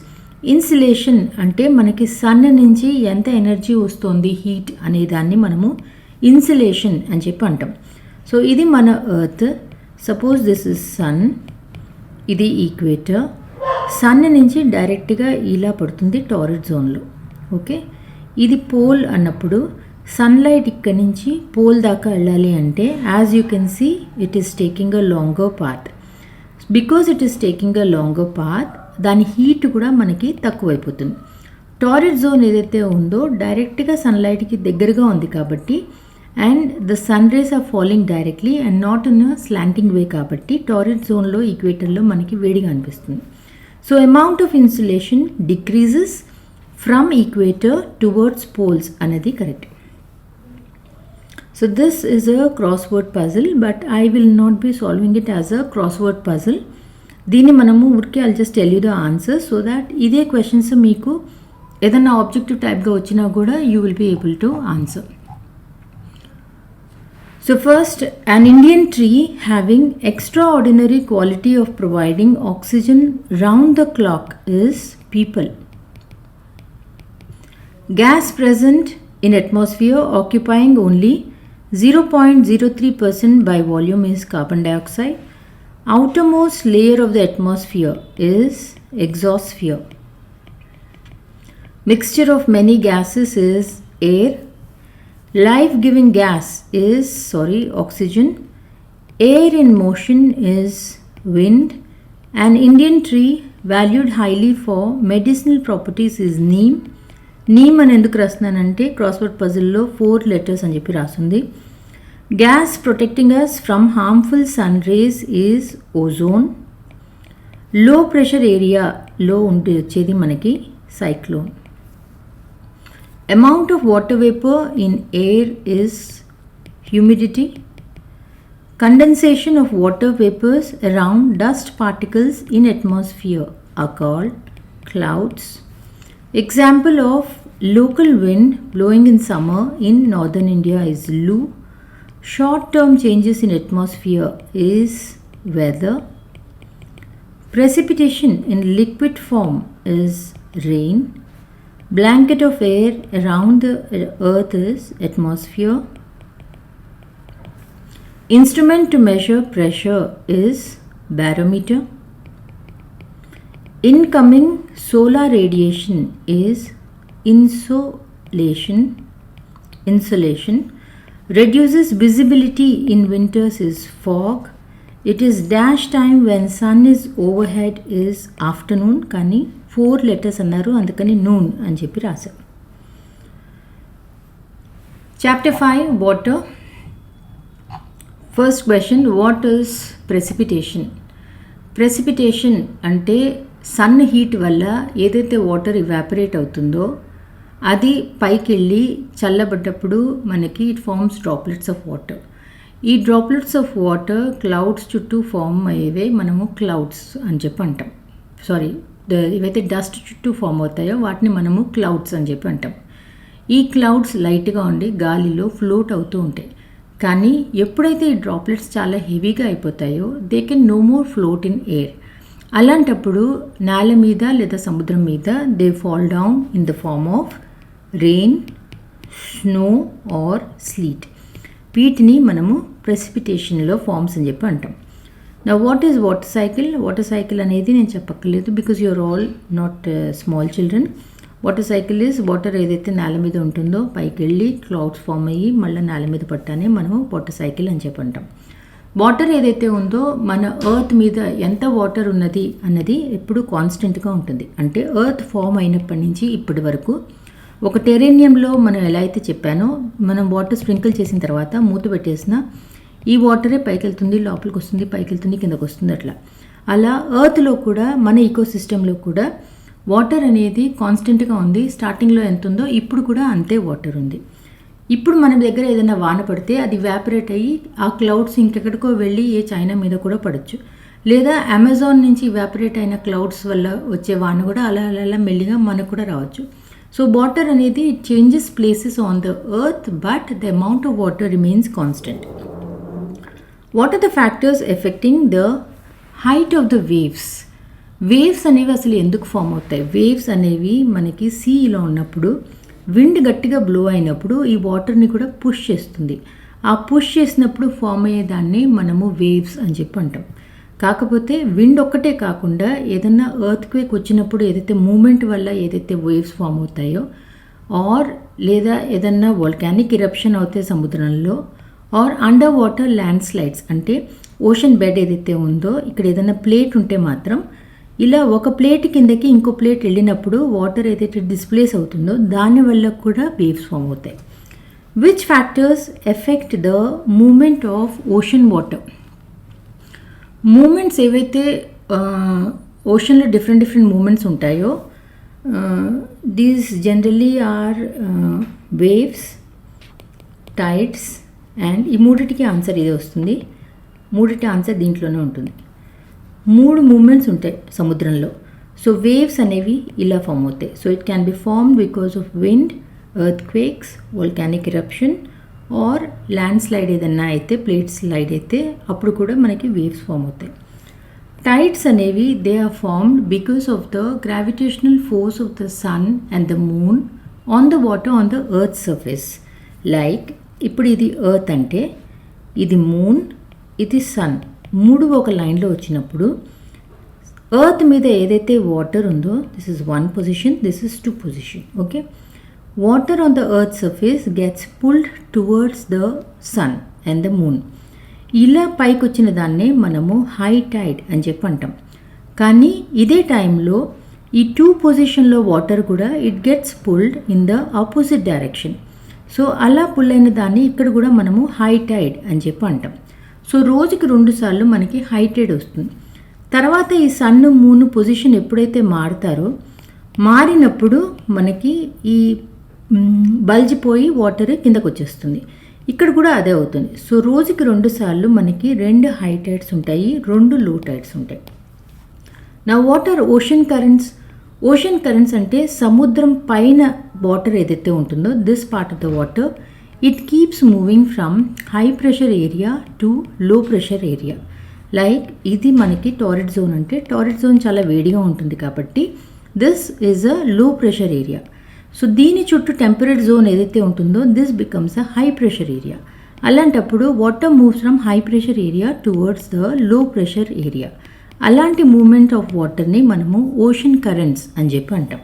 Insulation అంటే మనకి సన్ నుంచి ఎంత ఎనర్జీ వస్తుంది, హీట్ అనే దాన్ని మనము ఇన్సులేషన్ అని చెప్పి అంటాం. సో ఇది మన earth. Suppose this is sun, ఇది ఈక్వేటర్. సన్ నుంచి డైరెక్ట్గా ఇలా పడుతుంది టారెట్ జోన్లో. ఓకే, ఇది పోల్ అన్నప్పుడు సన్లైట్ ఇక్కడ నుంచి పోల్ దాకా వెళ్ళాలి అంటే as you can see it is taking a longer path. Because it is taking a longer path, దాని హీట్ కూడా మనకి తక్కువైపోతుంది. టారెట్ జోన్ ఏదైతే ఉందో డైరెక్ట్గా సన్లైట్కి దగ్గరగా ఉంది కాబట్టి, and the sun rays are falling directly and not in a slanting way కాబట్టి టారెట్ జోన్లో ఈక్వేటర్లో మనకి వేడిగా అనిపిస్తుంది. So amount of insulation decreases from equator towards poles అనేది correct. So this is a crossword puzzle, but I will not be solving it as a crossword puzzle. దీన్ని మనము ఊరికే I'll just tell you the answer so that ఇదే క్వశ్చన్స్ మీకు ఏదైనా ఆబ్జెక్టివ్ టైప్గా వచ్చినా కూడా you will be able to answer. So first, an Indian tree having extraordinary quality of providing oxygen round the clock is people. Gas present in atmosphere occupying only 0.03% by volume is carbon dioxide. Outermost layer of the atmosphere is exosphere. Mixture of many gases is air. Life-giving gas is oxygen. Air in motion is wind. An Indian tree valued highly for medicinal properties is neem. Neem అని ఎందుకు రాస్తున్నానంటే క్రాస్వర్డ్ పజిల్లో 4 లెటర్స్ అని చెప్పి రాస్తుంది. Gas protecting us from harmful sun rays is ozone. Low pressure ఏరియాలో ఉండి వచ్చేది మనకి cyclone. Amount of water vapour in air is humidity. Condensation of water vapours around dust particles in atmosphere are called clouds. Example of local wind blowing in summer in northern India is Loo. Short-term changes in atmosphere is weather. Precipitation in liquid form is rain. Blanket of air around the earth is atmosphere. Instrument to measure pressure is barometer. Incoming solar radiation is insolation. Reduces visibility in winters is fog. It is dash time when sun is overhead is afternoon. కానీ 4 letters అన్నారు, అందుకని noon అని చెప్పి రాశారు. Chapter 5 Water. First question, what is precipitation? Precipitation అంటే సన్ హీట్ వల్ల ఏదైతే వాటర్ ఇవాపరేట్ అవుతుందో అది పైకి వెళ్ళి చల్లబడ్డప్పుడు మనకి it forms droplets of water. ఈ డ్రాప్లెట్స్ ఆఫ్ వాటర్ క్లౌడ్స్ చుట్టూ ఫామ్ అయ్యేవే మనము క్లౌడ్స్ అని చెప్పి అంటాం. ఏవైతే డస్ట్ చుట్టూ ఫామ్ అవుతాయో వాటిని మనము క్లౌడ్స్ అని చెప్పి అంటాం. ఈ క్లౌడ్స్ లైట్గా ఉండి గాలిలో ఫ్లోట్ అవుతూ ఉంటాయి. కానీ ఎప్పుడైతే ఈ డ్రాప్లెట్స్ చాలా హెవీగా అయిపోతాయో they can no more float in air. అలాంటప్పుడు నేల మీద లేదా సముద్రం మీద they fall down in the form of rain, snow or sleet. వీటిని మనము ప్రెసిపిటేషన్లో ఫార్మ్స్ అని చెప్పి అంటాం. నా what is water cycle? Water cycle అనేది నేను చెప్పక్కర్లేదు, because you're all not small children. Water cycle is water ఏదైతే నేల మీద ఉంటుందో పైకి వెళ్ళి క్లౌడ్స్ ఫామ్ అయ్యి మళ్ళీ నేల మీద పట్టానే మనము వాటర్ సైకిల్ అని చెప్పి అంటాం. వాటర్ ఏదైతే ఉందో మన ఎర్త్ మీద ఎంత వాటర్ ఉన్నది అన్నది ఎప్పుడు కాన్స్టెంట్గా ఉంటుంది. అంటే ఎర్త్ ఫామ్ అయినప్పటి నుంచి ఇప్పటి వరకు ఒక టెరేనియంలో మనం ఎలా అయితే చెప్పానో, మనం వాటర్ స్ప్రింకిల్ చేసిన తర్వాత మూత పెట్టేసిన ఈ వాటరే పైకి వెళ్తుంది, లోపలికి వస్తుంది, పైకి వెళ్తుంది, కిందకు వస్తుంది. అలా ఎర్త్లో కూడా మన ఈకో సిస్టంలో కూడా వాటర్ అనేది కాన్స్టెంట్గా ఉంది. స్టార్టింగ్లో ఎంత ఉందో ఇప్పుడు కూడా అంతే వాటర్ ఉంది. ఇప్పుడు మన దగ్గర ఏదైనా వాన పడితే అది వ్యాపరేట్ అయ్యి ఆ క్లౌడ్స్ ఇంకెక్కడికో వెళ్ళి ఏ చైనా మీద కూడా పడవచ్చు, లేదా అమెజాన్ నుంచి వ్యాపరేట్ అయిన క్లౌడ్స్ వల్ల వచ్చే వాన కూడా అలా అలా మెల్లిగా మనకు కూడా రావచ్చు. సో వాటర్ అనేది changes places on the earth, but the amount of water remains constant. What are the factors affecting the height of the waves? Waves అనేవి అసలు ఎందుకు ఫామ్ అవుతాయి? వేవ్స్ అనేవి మనకి సీలో ఉన్నప్పుడు విండ్ గట్టిగా బ్లో అయినప్పుడు ఈ వాటర్ని కూడా పుష్ చేస్తుంది. ఆ పుష్ చేసినప్పుడు ఫామ్ అయ్యేదాన్ని మనము వేవ్స్ అని చెప్పి అంటాం. కాకపోతే విండ్ ఒక్కటే కాకుండా ఏదన్నా ఎర్త్క్వేక్ వచ్చినప్పుడు ఏదైతే మూమెంట్ వల్ల ఏదైతే వేవ్స్ ఫామ్ అవుతాయో, ఆర్ లేదా ఏదన్నా వోల్కానిక్ ఇరప్షన్ అవుతాయి సముద్రంలో, or underwater landslides, అంటే ఓషన్ బెడ్ ఏదైతే ఉందో ఇక్కడ ఏదైనా ప్లేట్ ఉంటే మాత్రం ఇలా ఒక ప్లేట్ కిందకి ఇంకో ప్లేట్ వెళ్ళినప్పుడు వాటర్ ఏదైతే డిస్ప్లేస్ అవుతుందో దానివల్ల కూడా వేవ్స్ ఫామ్ అవుతాయి. Which factors affect the movement of ocean water? Movements ఏవైతే ఓషన్లో డిఫరెంట్ మూమెంట్స్ ఉంటాయో these generally are waves, tides and ఈ మూడిటికి ఆన్సర్ ఇదే వస్తుంది. మూడిటి ఆన్సర్ దీంట్లోనే ఉంటుంది. 3 మూమెంట్స్ ఉంటాయి సముద్రంలో. సో వేవ్స్ అనేవి ఇలా ఫామ్ అవుతాయి. So it can be formed because of wind, earthquakes, volcanic eruption or landslide ఏదన్నా అయితే, ప్లేట్ స్లైడ్ అయితే అప్పుడు కూడా మనకి వేవ్స్ ఫామ్ అవుతాయి. టైడ్స్ అనేవి they are formed because of the gravitational force of the sun and the moon on the water on the earth surface. Like ఇప్పుడు ఇది ఎర్త్ అంటే ఇది మూన్, ఇది సన్, 3 ఒక లైన్లో వచ్చినప్పుడు ఎర్త్ మీద ఏదైతే వాటర్ ఉందో this is 1 position, this is 2 position. Okay, water on the earth surface gets pulled towards the sun and the moon. ఇలా పైకి వచ్చిన దాన్నే మనము హై టైడ్ అని చెప్పి అంటాం. కానీ ఇదే టైంలో ఈ 2 పొజిషన్లో వాటర్ కూడా it gets pulled in the opposite direction. So అలా పుల్ అయిన దాన్ని ఇక్కడ కూడా మనము హై టైడ్ అని చెప్పి అంటాం. సో రోజుకి 2 సార్లు మనకి హై టైడ్ వస్తుంది. తర్వాత ఈ సన్ మూన్ పొజిషన్ ఎప్పుడైతే మారినప్పుడు మనకి ఈ బల్జిపోయి వాటర్ కిందకు వచ్చేస్తుంది. ఇక్కడ కూడా అదే అవుతుంది. సో రోజుకి 2 సార్లు మనకి 2 హై టైడ్స్ ఉంటాయి, 2 లో టైడ్స్ ఉంటాయి. నా water ocean currents. Ocean currents అంటే సముద్రం పైన వాటర్ ఏదైతే ఉంటుందో this part of the water it keeps moving from high pressure area to లో ప్రెషర్ ఏరియా. లైక్ ఇది మనకి టారిడ్ జోన్, అంటే టారిడ్ జోన్ చాలా వేడిగా ఉంటుంది కాబట్టి దిస్ ఈజ్ అ లో ప్రెషర్ ఏరియా. సో దీని చుట్టూ టెంపరేట్ జోన్ ఏదైతే ఉంటుందో this becomes a high pressure area. అలాంటప్పుడు water moves from high pressure area towards the low pressure area. అలాంటి మూమెంట్ ఆఫ్ వాటర్ని మనము ఓషన్ కరెంట్స్ అని చెప్పి అంటాం.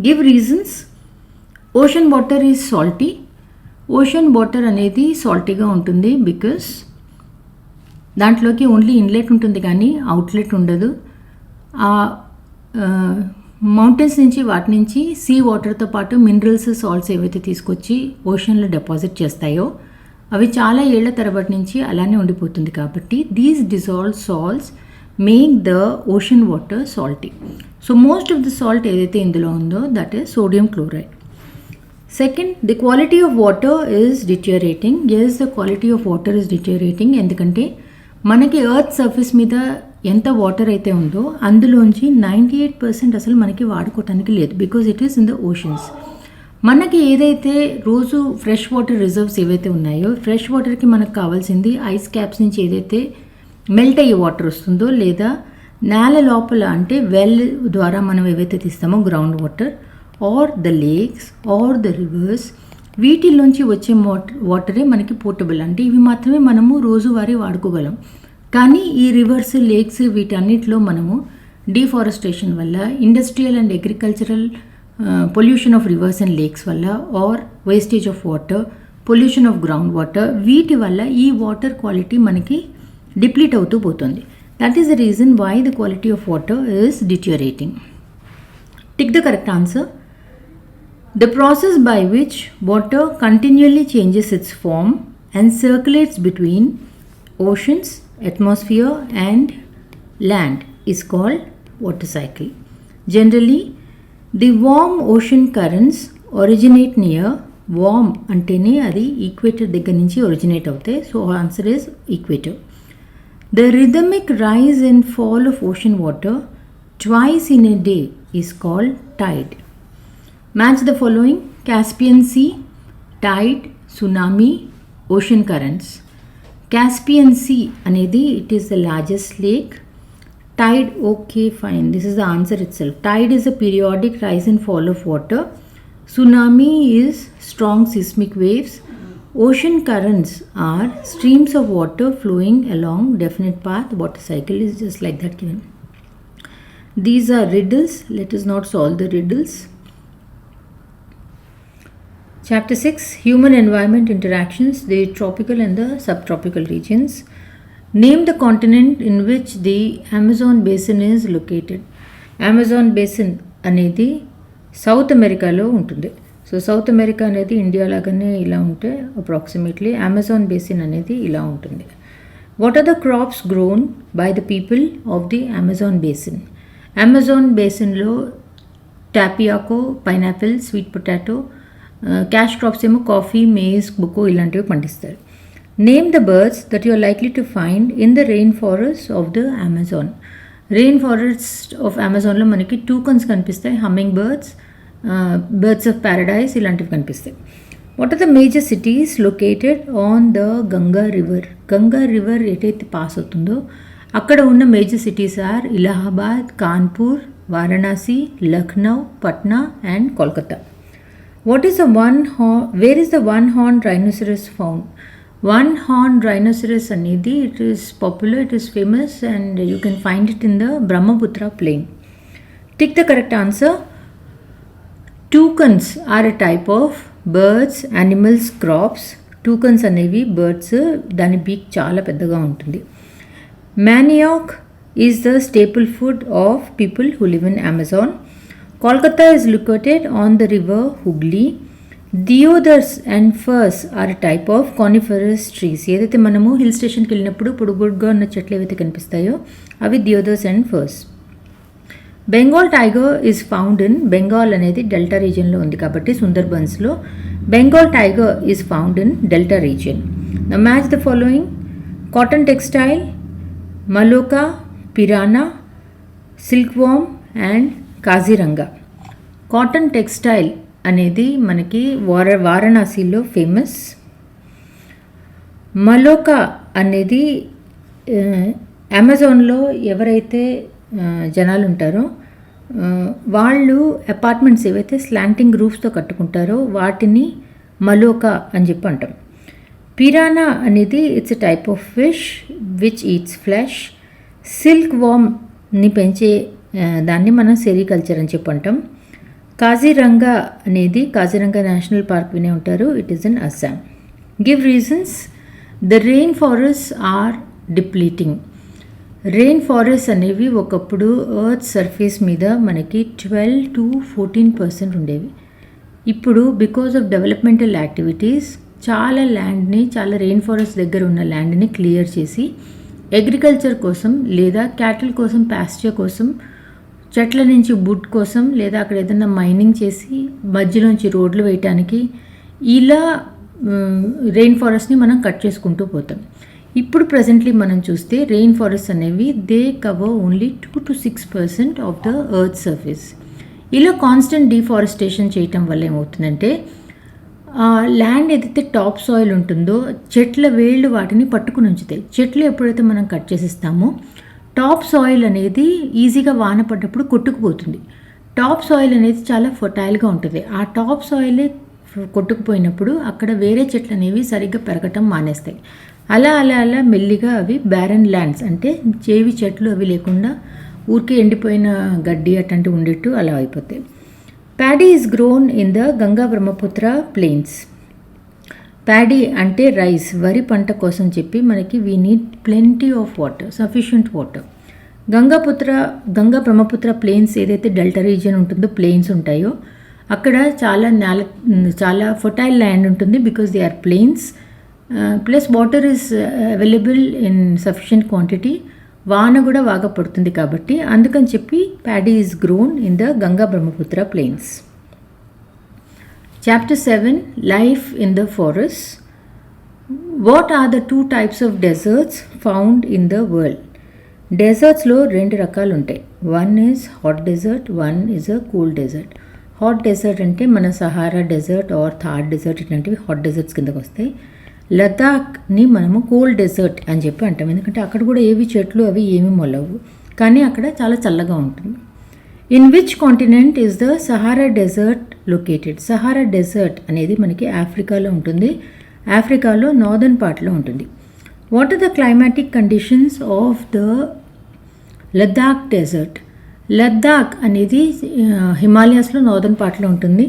Give reasons. Ocean water is salty. Ocean water అనేది సాల్టీగా ఉంటుంది బికాస్ దాంట్లోకి ఓన్లీ ఇన్లెట్ ఉంటుంది కానీ అవుట్లెట్ ఉండదు. ఆ మౌంటైన్స్ నుంచి వాటి నుంచి సీ వాటర్తో పాటు మినరల్స్, సాల్ట్స్ ఏవైతే తీసుకొచ్చి ఓషన్లో డిపాజిట్ చేస్తాయో అవి చాలా ఏళ్ల తరబడి నుంచి అలానే ఉండిపోతుంది కాబట్టి these dissolve salts make the ocean water salty. So most of the salt ఏదైతే ఇందులో ఉందో that is sodium chloride. Second, the quality of water is deteriorating. Yes, the quality of water is deteriorating. ఎందుకంటే మనకి ఎర్త్ సర్ఫేస్ మీద ఎంత వాటర్ అయితే ఉందో అందులోంచి 98% అసలు మనకి వాడుకోవటానికి లేదు, because it is in the oceans. మనకి ఏదైతే రోజు ఫ్రెష్ వాటర్ రిజర్వ్స్ ఏవైతే ఉన్నాయో, ఫ్రెష్ వాటర్కి మనకు కావాల్సింది ఐస్ క్యాప్స్ నుంచి ఏదైతే మెల్ట్ అయ్యే వాటర్ వస్తుందో, లేదా నేల లోపల అంటే వెల్ ద్వారా మనం ఏవైతే తీస్తామో ground water, or the lakes or the rivers, వీటిల్లోంచి వచ్చే వాటరే మనకి పోర్టబుల్. అంటే ఇవి మాత్రమే మనము రోజువారీ వాడుకోగలం. కానీ ఈ రివర్స్, లేక్స్ వీటన్నిటిలో మనము డిఫారెస్టేషన్ వల్ల, industrial and agricultural pollution of rivers and lakes వల్ల, or wastage of water, pollution of ground water, వీటి వల్ల ఈ వాటర్ క్వాలిటీ మనకి డిప్లీట్ అవుతూ పోతుంది. That is the reason why the quality of water is deteriorating. Tick the correct answer. The process by which water continually changes its form and circulates between oceans, atmosphere and land is called water cycle. Generally, the warm ocean currents originate near warm antene adi equator దగ్గర నుంచి originate అవుతాయి. So answer is equator. The rhythmic rise and fall of ocean water twice in a day is called tide. Match the following: Caspian Sea, tide, tsunami, ocean currents. Caspian Sea anedi, it is the largest lake. Tide, okay, fine, this is the answer itself. Tide is a periodic rise and fall of water. Tsunami is strong seismic waves. Ocean currents are streams of water flowing along definite path. Water cycle is just like that given. These are riddles. Let us not solve the riddles. Chapter 6, Human Environment Interactions, the tropical and the subtropical regions. Name the continent in which the Amazon basin is located. Amazon basin అనేది సౌత్ అమెరికాలో ఉంటుంది. సో సౌత్ అమెరికా అనేది ఇండియా లాగానే ఇలా ఉంటే అప్రాక్సిమేట్లీ అమెజాన్ బేసిన్ అనేది ఇలా ఉంటుంది. What are the crops grown by the people of the Amazon basin? Amazon బేసిన్లో tapioca, pineapple, sweet potato, cash crops ఏమో కాఫీ, మేజ్, కోకో ఇలాంటివి పండిస్తారు. Name the birds that you are likely to find in the rain forest of the Amazon. Rain forest of అమెజాన్లో మనకి టూకన్స్ కనిపిస్తాయి, humming birds, birds of paradise ఇలాంటివి కనిపిస్తాయి. What are the major cities located on the Ganga river? Ganga river ఎటైతే పాస్ అవుతుందో అక్కడ ఉన్న major cities are Allahabad, Kanpur, Varanasi, Lucknow, Patna and Kolkata. What is the where is the one-horned rhinoceros found? One-horned rhinoceros anedi, it is popular, it is famous, and you can find it in the Brahmaputra plain. Tick the correct answer. Toucans are a type of birds, animals, crops. Toucans అనేవి birds, దాని beak చాలా పెద్దగా ఉంటుంది. Manioc is the staple food of people who live in Amazon. Kolkata is located on the river Hooghly. Deodars and firs are a type of coniferous trees. ఏదైతే మనము హిల్ స్టేషన్కి వెళ్ళినప్పుడు పొడుగుడుగా ఉన్న చెట్లు ఏవైతే కనిపిస్తాయో అవి deodars and firs. Bengal tiger is found in, Bengal అనేది డెల్టా రీజియన్లో ఉంది కాబట్టి సుందర్బన్స్లో Bengal tiger is found in delta region. Now match the following: cotton textile, maloca, piranha, silkworm and Kaziranga. Cotton textile అనేది మనకి వారణాసిలో ఫేమస్. మలోకా అనేది అమెజాన్లో ఎవరైతే జనాలు ఉంటారో వాళ్ళు అపార్ట్మెంట్స్ ఏవైతే స్లాంటింగ్ రూఫ్స్తో కట్టుకుంటారో వాటిని మలోకా అని చెప్పి అంటాం. పిరానా అనేది it's a type of fish which eats flesh. సిల్క్ వామ్ని పెంచే దాన్ని మనం సెరికల్చర్ అని చెప్పి అంటాం. కాజీరంగా అనేది కాజీరంగా నేషనల్ పార్క్ వినే ఉంటారు, it is in Assam. Give reasons. The rain forest are depleting. Rain forest అనేవి ఒకప్పుడు ఎర్త్ సర్ఫేస్ మీద మనకి 12 to 14% ఉండేవి. ఇప్పుడు బికాజ్ ఆఫ్ డెవలప్మెంటల్ యాక్టివిటీస్ చాలా ల్యాండ్ని, చాలా రెయిన్ ఫారెస్ట్ దగ్గర ఉన్న ల్యాండ్ని క్లియర్ చేసి అగ్రికల్చర్ కోసం లేదా క్యాటిల్ కోసం, పాస్చర్ కోసం, చెట్ల నుంచి వుడ్ కోసం, లేదా అక్కడ ఏదైనా మైనింగ్ చేసి మధ్యలోంచి రోడ్లు వేయటానికి ఇలా రెయిన్ ఫారెస్ట్ని మనం కట్ చేసుకుంటూ పోతాం. ఇప్పుడు ప్రజెంట్లీ మనం చూస్తే రెయిన్ ఫారెస్ట్ అనేవి they cover only 2 to 6% of the earth surface. ఇలా కాన్స్టెంట్ డిఫారెస్టేషన్ చేయటం వల్ల ఏమవుతుందంటే ల్యాండ్ ఏదైతే టాప్ సాయిల్ ఉంటుందో చెట్ల వేళ్ళు వాటిని పట్టుకుని ఉంచుతాయి. చెట్లు ఎప్పుడైతే మనం కట్ చేసిస్తామో టాప్ సాయిల్ అనేది ఈజీగా వాన పడ్డప్పుడు కొట్టుకుపోతుంది. టాప్ సాయిల్ అనేది చాలా ఫర్టైల్గా ఉంటుంది. ఆ టాప్ సాయిలే కొట్టుకుపోయినప్పుడు అక్కడ వేరే చెట్లు అనేవి సరిగ్గా పెరగటం మానేస్తాయి. అలా అలా అలా మెల్లిగా అవి బ్యారన్ ల్యాండ్స్ అంటే చేవి చెట్లు అవి లేకుండా ఊరికే ఎండిపోయిన గడ్డి అట్లాంటివి ఉండేట్టు అలా అయిపోతాయి. Paddy is grown in the Ganga Brahmaputra plains. Paddy అంటే రైస్, వరి పంట కోసం చెప్పి మనకి we need plenty of water, sufficient water. Ganga Brahmaputra plains ఏదైతే డెల్టా రీజియన్ ఉంటుందో ప్లెయిన్స్ ఉంటాయో అక్కడ చాలా ఫర్టైల్ ల్యాండ్ ఉంటుంది because they are plains. Plus water is available in sufficient quantity. వాన కూడా బాగా పడుతుంది కాబట్టి అందుకని చెప్పి paddy is grown in the Ganga Brahmaputra plains. Chapter 7, Life in the Forests. What are the 2 types of deserts found in the world? డెజర్ట్స్లో 2 రకాలు ఉంటాయి. One is hot desert, one is a cool desert. Hot desert అంటే మన Sahara desert or Thar desert ఇట్లాంటివి హాట్ డెజర్ట్స్ కిందకు వస్తాయి. లదాఖ్ని మనము కోల్డ్ డెజర్ట్ అని చెప్పి అంటాం, ఎందుకంటే అక్కడ కూడా ఏవి చెట్లు అవి ఏమి మొలవు, కానీ అక్కడ చాలా చల్లగా ఉంటుంది. In which continent is the Sahara desert located? Sahara desert అనేది మనకి ఆఫ్రికాలో ఉంటుంది. ఆఫ్రికాలో నార్దర్న్ పార్ట్లో ఉంటుంది. What are the climatic conditions of the Ladakh desert? Ladakh అనేది హిమాలయాస్లో నార్దర్న్ పార్ట్లో ఉంటుంది.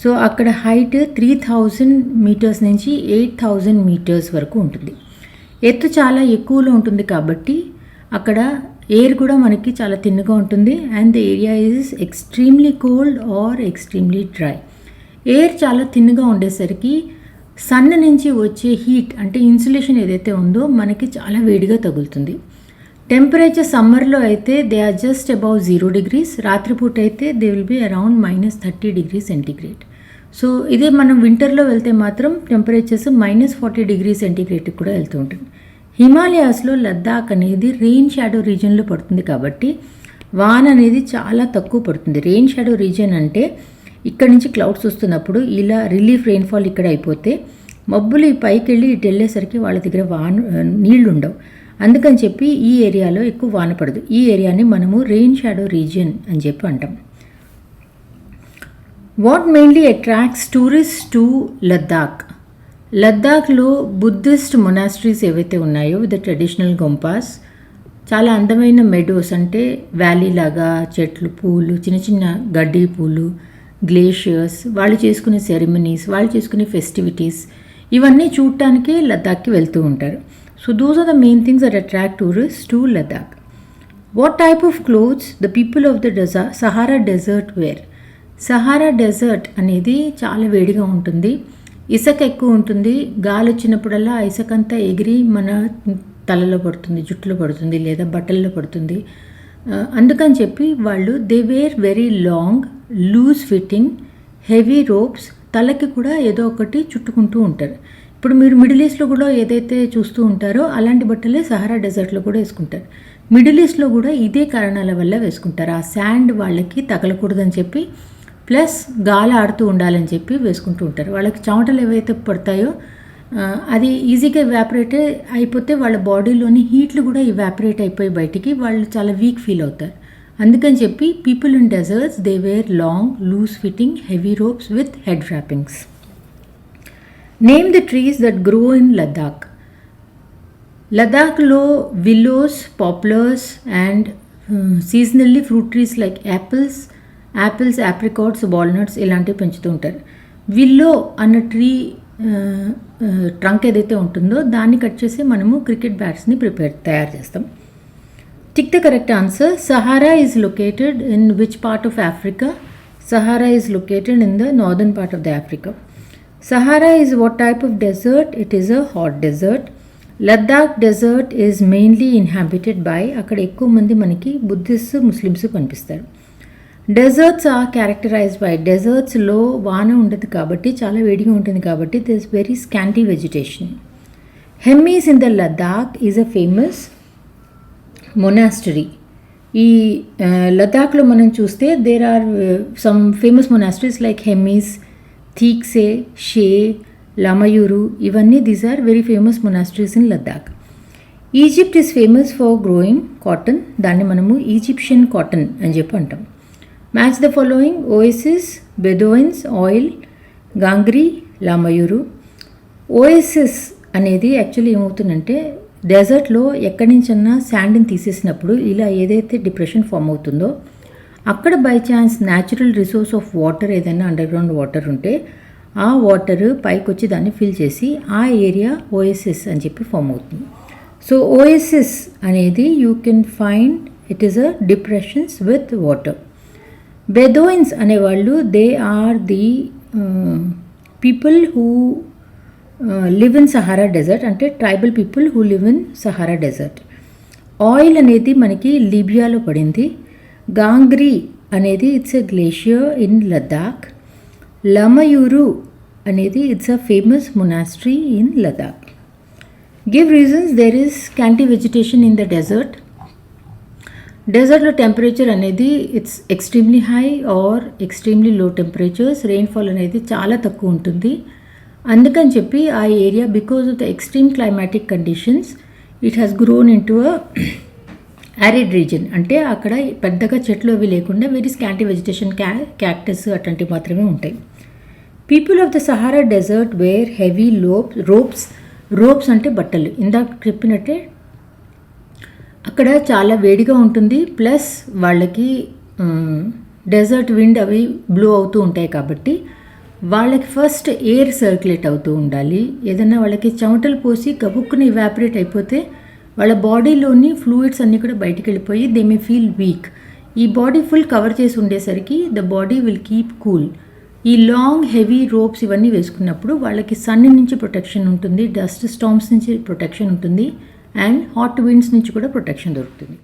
సో అక్కడ హైట్ 3000 మీటర్స్ నుంచి 8000 మీటర్స్ వరకు ఉంటుంది. ఎత్తు చాలా ఎక్కువలో ఉంటుంది కాబట్టి అక్కడ ఎయిర్ కూడా మనకి చాలా థిన్గా ఉంటుంది. And the area is extremely cold or extremely dry. Air చాలా థిన్గా ఉండేసరికి సన్ నుంచి వచ్చే హీట్ అంటే ఇన్సులేషన్ ఏదైతే ఉందో మనకి చాలా వేడిగా తగులుతుంది. టెంపరేచర్ సమ్మర్లో అయితే they are just above 0 degrees. రాత్రిపూట అయితే దే విల్ బి అరౌండ్ -30 degrees సెంటీగ్రేడ్. సో ఇదే మనం వింటర్లో వెళ్తే మాత్రం టెంపరేచర్స్ -40 degrees సెంటీగ్రేడ్కి కూడా వెళ్తూ ఉంటుంది. హిమాలయాస్లో లద్దాఖ్ అనేది రెయిన్ షాడో రీజియన్లో పడుతుంది కాబట్టి వాన అనేది చాలా తక్కువ పడుతుంది. రెయిన్ షాడో రీజియన్ అంటే ఇక్కడ నుంచి క్లౌడ్స్ వస్తున్నప్పుడు ఇలా రిలీఫ్ రెయిన్ఫాల్ ఇక్కడ అయిపోతే మబ్బులు ఈ పైకి వెళ్ళి ఇటు వెళ్ళేసరికి వాళ్ళ దగ్గర నీళ్లు ఉండవు. అందుకని చెప్పి ఈ ఏరియాలో ఎక్కువ వాన పడదు. ఈ ఏరియాని మనము రెయిన్ షాడో రీజియన్ అని చెప్పి అంటాం. What mainly attracts tourist to Ladakh? లద్దాఖ్లో బుద్ధిస్ట్ మొనాస్ట్రీస్ ఏవైతే ఉన్నాయో విత్ ద ట్రెడిషనల్ గొంపాస్, చాలా అందమైన మెడోస్ అంటే వ్యాలీ లాగా చెట్లు, పూలు, చిన్న చిన్న గడ్డి పూలు, గ్లేషియర్స్, వాళ్ళు చేసుకునే సెరమనీస్, వాళ్ళు చేసుకునే ఫెస్టివిటీస్, ఇవన్నీ చూడటానికే లద్దాఖ్కి వెళ్తూ ఉంటారు. So those are the main things that attract tourist to Ladakh. What type of clothes the people of the Sahara desert wear? Sahara desert అనేది చాలా వేడిగా ఉంటుంది, ఇసుక ఎక్కువ ఉంటుంది. గాలి వచ్చినప్పుడల్లా ఆ ఇసుకంతా ఎగిరి మన తలలో పడుతుంది, జుట్టులో పడుతుంది, లేదా బట్టల్లో పడుతుంది. అందుకని చెప్పి వాళ్ళు they wear very long loose fitting heavy robes, తలకి కూడా ఏదో ఒకటి చుట్టుకుంటూ ఉంటారు. ఇప్పుడు మీరు మిడిల్ ఈస్ట్లో కూడా ఏదైతే చూస్తూ ఉంటారో అలాంటి బట్టలే సహారా డెజర్ట్లో కూడా వేసుకుంటారు. మిడిల్ ఈస్ట్లో కూడా ఇదే కారణాల వల్ల వేసుకుంటారు. ఆ శాండ్ వాళ్ళకి తగలకూడదని చెప్పి, ప్లస్ గాలి ఆడుతూ ఉండాలని చెప్పి వేసుకుంటూ ఉంటారు. వాళ్ళకి చెమటలు ఏవైతే పడతాయో అది ఈజీగా ఇవాపరేట్ అయిపోతే వాళ్ళ బాడీలోని హీట్లు కూడా ఇవాపరేట్ అయిపోయి బయటికి వాళ్ళు చాలా వీక్ ఫీల్ అవుతారు. అందుకని చెప్పి people in deserts they wear long loose fitting heavy robes with head wrappings. Name the trees that grow in Ladakh. లద్దాఖ్లో willows, poplars and seasonally fruit trees like apples, apricots, walnuts ఇలాంటివి పెంచుతూ ఉంటారు. విల్లో అన్న ట్రీ ట్రంక్ ఏదైతే ఉంటుందో దాన్ని కట్ చేసి మనము క్రికెట్ బ్యాట్స్ని తయారు చేస్తాం. Tick the correct answer. Sahara is located in which part of Africa? Sahara is located in the northern part of the Africa. Sahara is what type of desert? It is a hot desert. Ladakh desert is mainly inhabited by akkada ekku mandi maniki Buddhists, Muslims కనిపిస్తారు. Deserts are characterized by deserts లో వాన ఉండదు కాబట్టి చాలా వేడిగా ఉంటుంది కాబట్టి there is very scanty vegetation. Hemis in the Ladakh is a famous monastery. ఈ లదాఖ్లో మనం చూస్తే there are some famous monasteries like Hemis, Thiksey, Shey, Lamayuru, ఇవన్నీ these are very famous monasteries in Ladakh. Egypt is famous for growing cotton, దాన్ని మనము ఈజిప్షియన్ కాటన్ అని చెప్పి అంటాం. Match the following: oasis, Bedouins, oil, Gangri, Lamayuru. Oasis అనేది యాక్చువల్లీ ఏమవుతుందంటే డెజర్ట్లో ఎక్కడి నుంచన్నా శాండ్ని తీసేసినప్పుడు ఇలా ఏదైతే డిప్రెషన్ ఫామ్ అవుతుందో అక్కడ by chance natural resource of water ఏదైనా అండర్ గ్రౌండ్ వాటర్ ఉంటే ఆ వాటర్ పైకి వచ్చి దాన్ని ఫిల్ చేసి ఆ ఏరియా ఓఎసిస్ అని చెప్పి ఫామ్ అవుతుంది. సో ఓఎసిస్ అనేది you can find it is a depressions with water. Bedouins అనేవాళ్ళు they are the people who live in Sahara desert, అంటే tribal people who live in Sahara desert. Oil అనేది మనకి లిబియాలో పడింది. గాంగ్రీ అనేది it's a glacier in Ladakh. Lamayuru అనేది it's a famous monastery in Ladakh. Give reasons: there is scanty vegetation in the desert. డెజర్ట్లో టెంపరేచర్ అనేది it's extremely high or extremely లో టెంపరేచర్స్. రెయిన్ఫాల్ అనేది చాలా తక్కువ ఉంటుంది. అందుకని చెప్పి ఆ area because of the extreme climatic conditions it has grown in to a arid reason. అంటే అక్కడ పెద్దగా చెట్లు అవి లేకుండా వెరీ స్కాంటీ వెజిటేషన్, క్యాక్టస్ అట్లాంటివి మాత్రమే ఉంటాయి. People of the Sahara desert wear heavy robes అంటే బట్టలు. ఇందాక చెప్పినట్టే అక్కడ చాలా వేడిగా ఉంటుంది, ప్లస్ వాళ్ళకి డెజర్ట్ విండ్ అవి బ్లో అవుతూ ఉంటాయి కాబట్టి వాళ్ళకి ఫస్ట్ ఎయిర్ సర్క్యులేట్ అవుతూ ఉండాలి. ఏదైనా వాళ్ళకి చెమటలు పోసి గబుక్కుని ఇవాపరేట్ అయిపోతే వాళ్ళ బాడీలోని ఫ్లూయిడ్స్ అన్నీ కూడా బయటికి వెళ్ళిపోయి దే మే ఫీల్ వీక్. ఈ బాడీ ఫుల్ కవర్ చేసి ఉండేసరికి the body will keep cool. ఈ లాంగ్ హెవీ రోప్స్ ఇవన్నీ వేసుకున్నప్పుడు వాళ్ళకి సన్ నుంచి ప్రొటెక్షన్ ఉంటుంది, డస్ట్ స్టార్మ్స్ నుంచి ప్రొటెక్షన్ ఉంటుంది, అండ్ హాట్ విండ్స్ నుంచి కూడా ప్రొటెక్షన్ దొరుకుతుంది.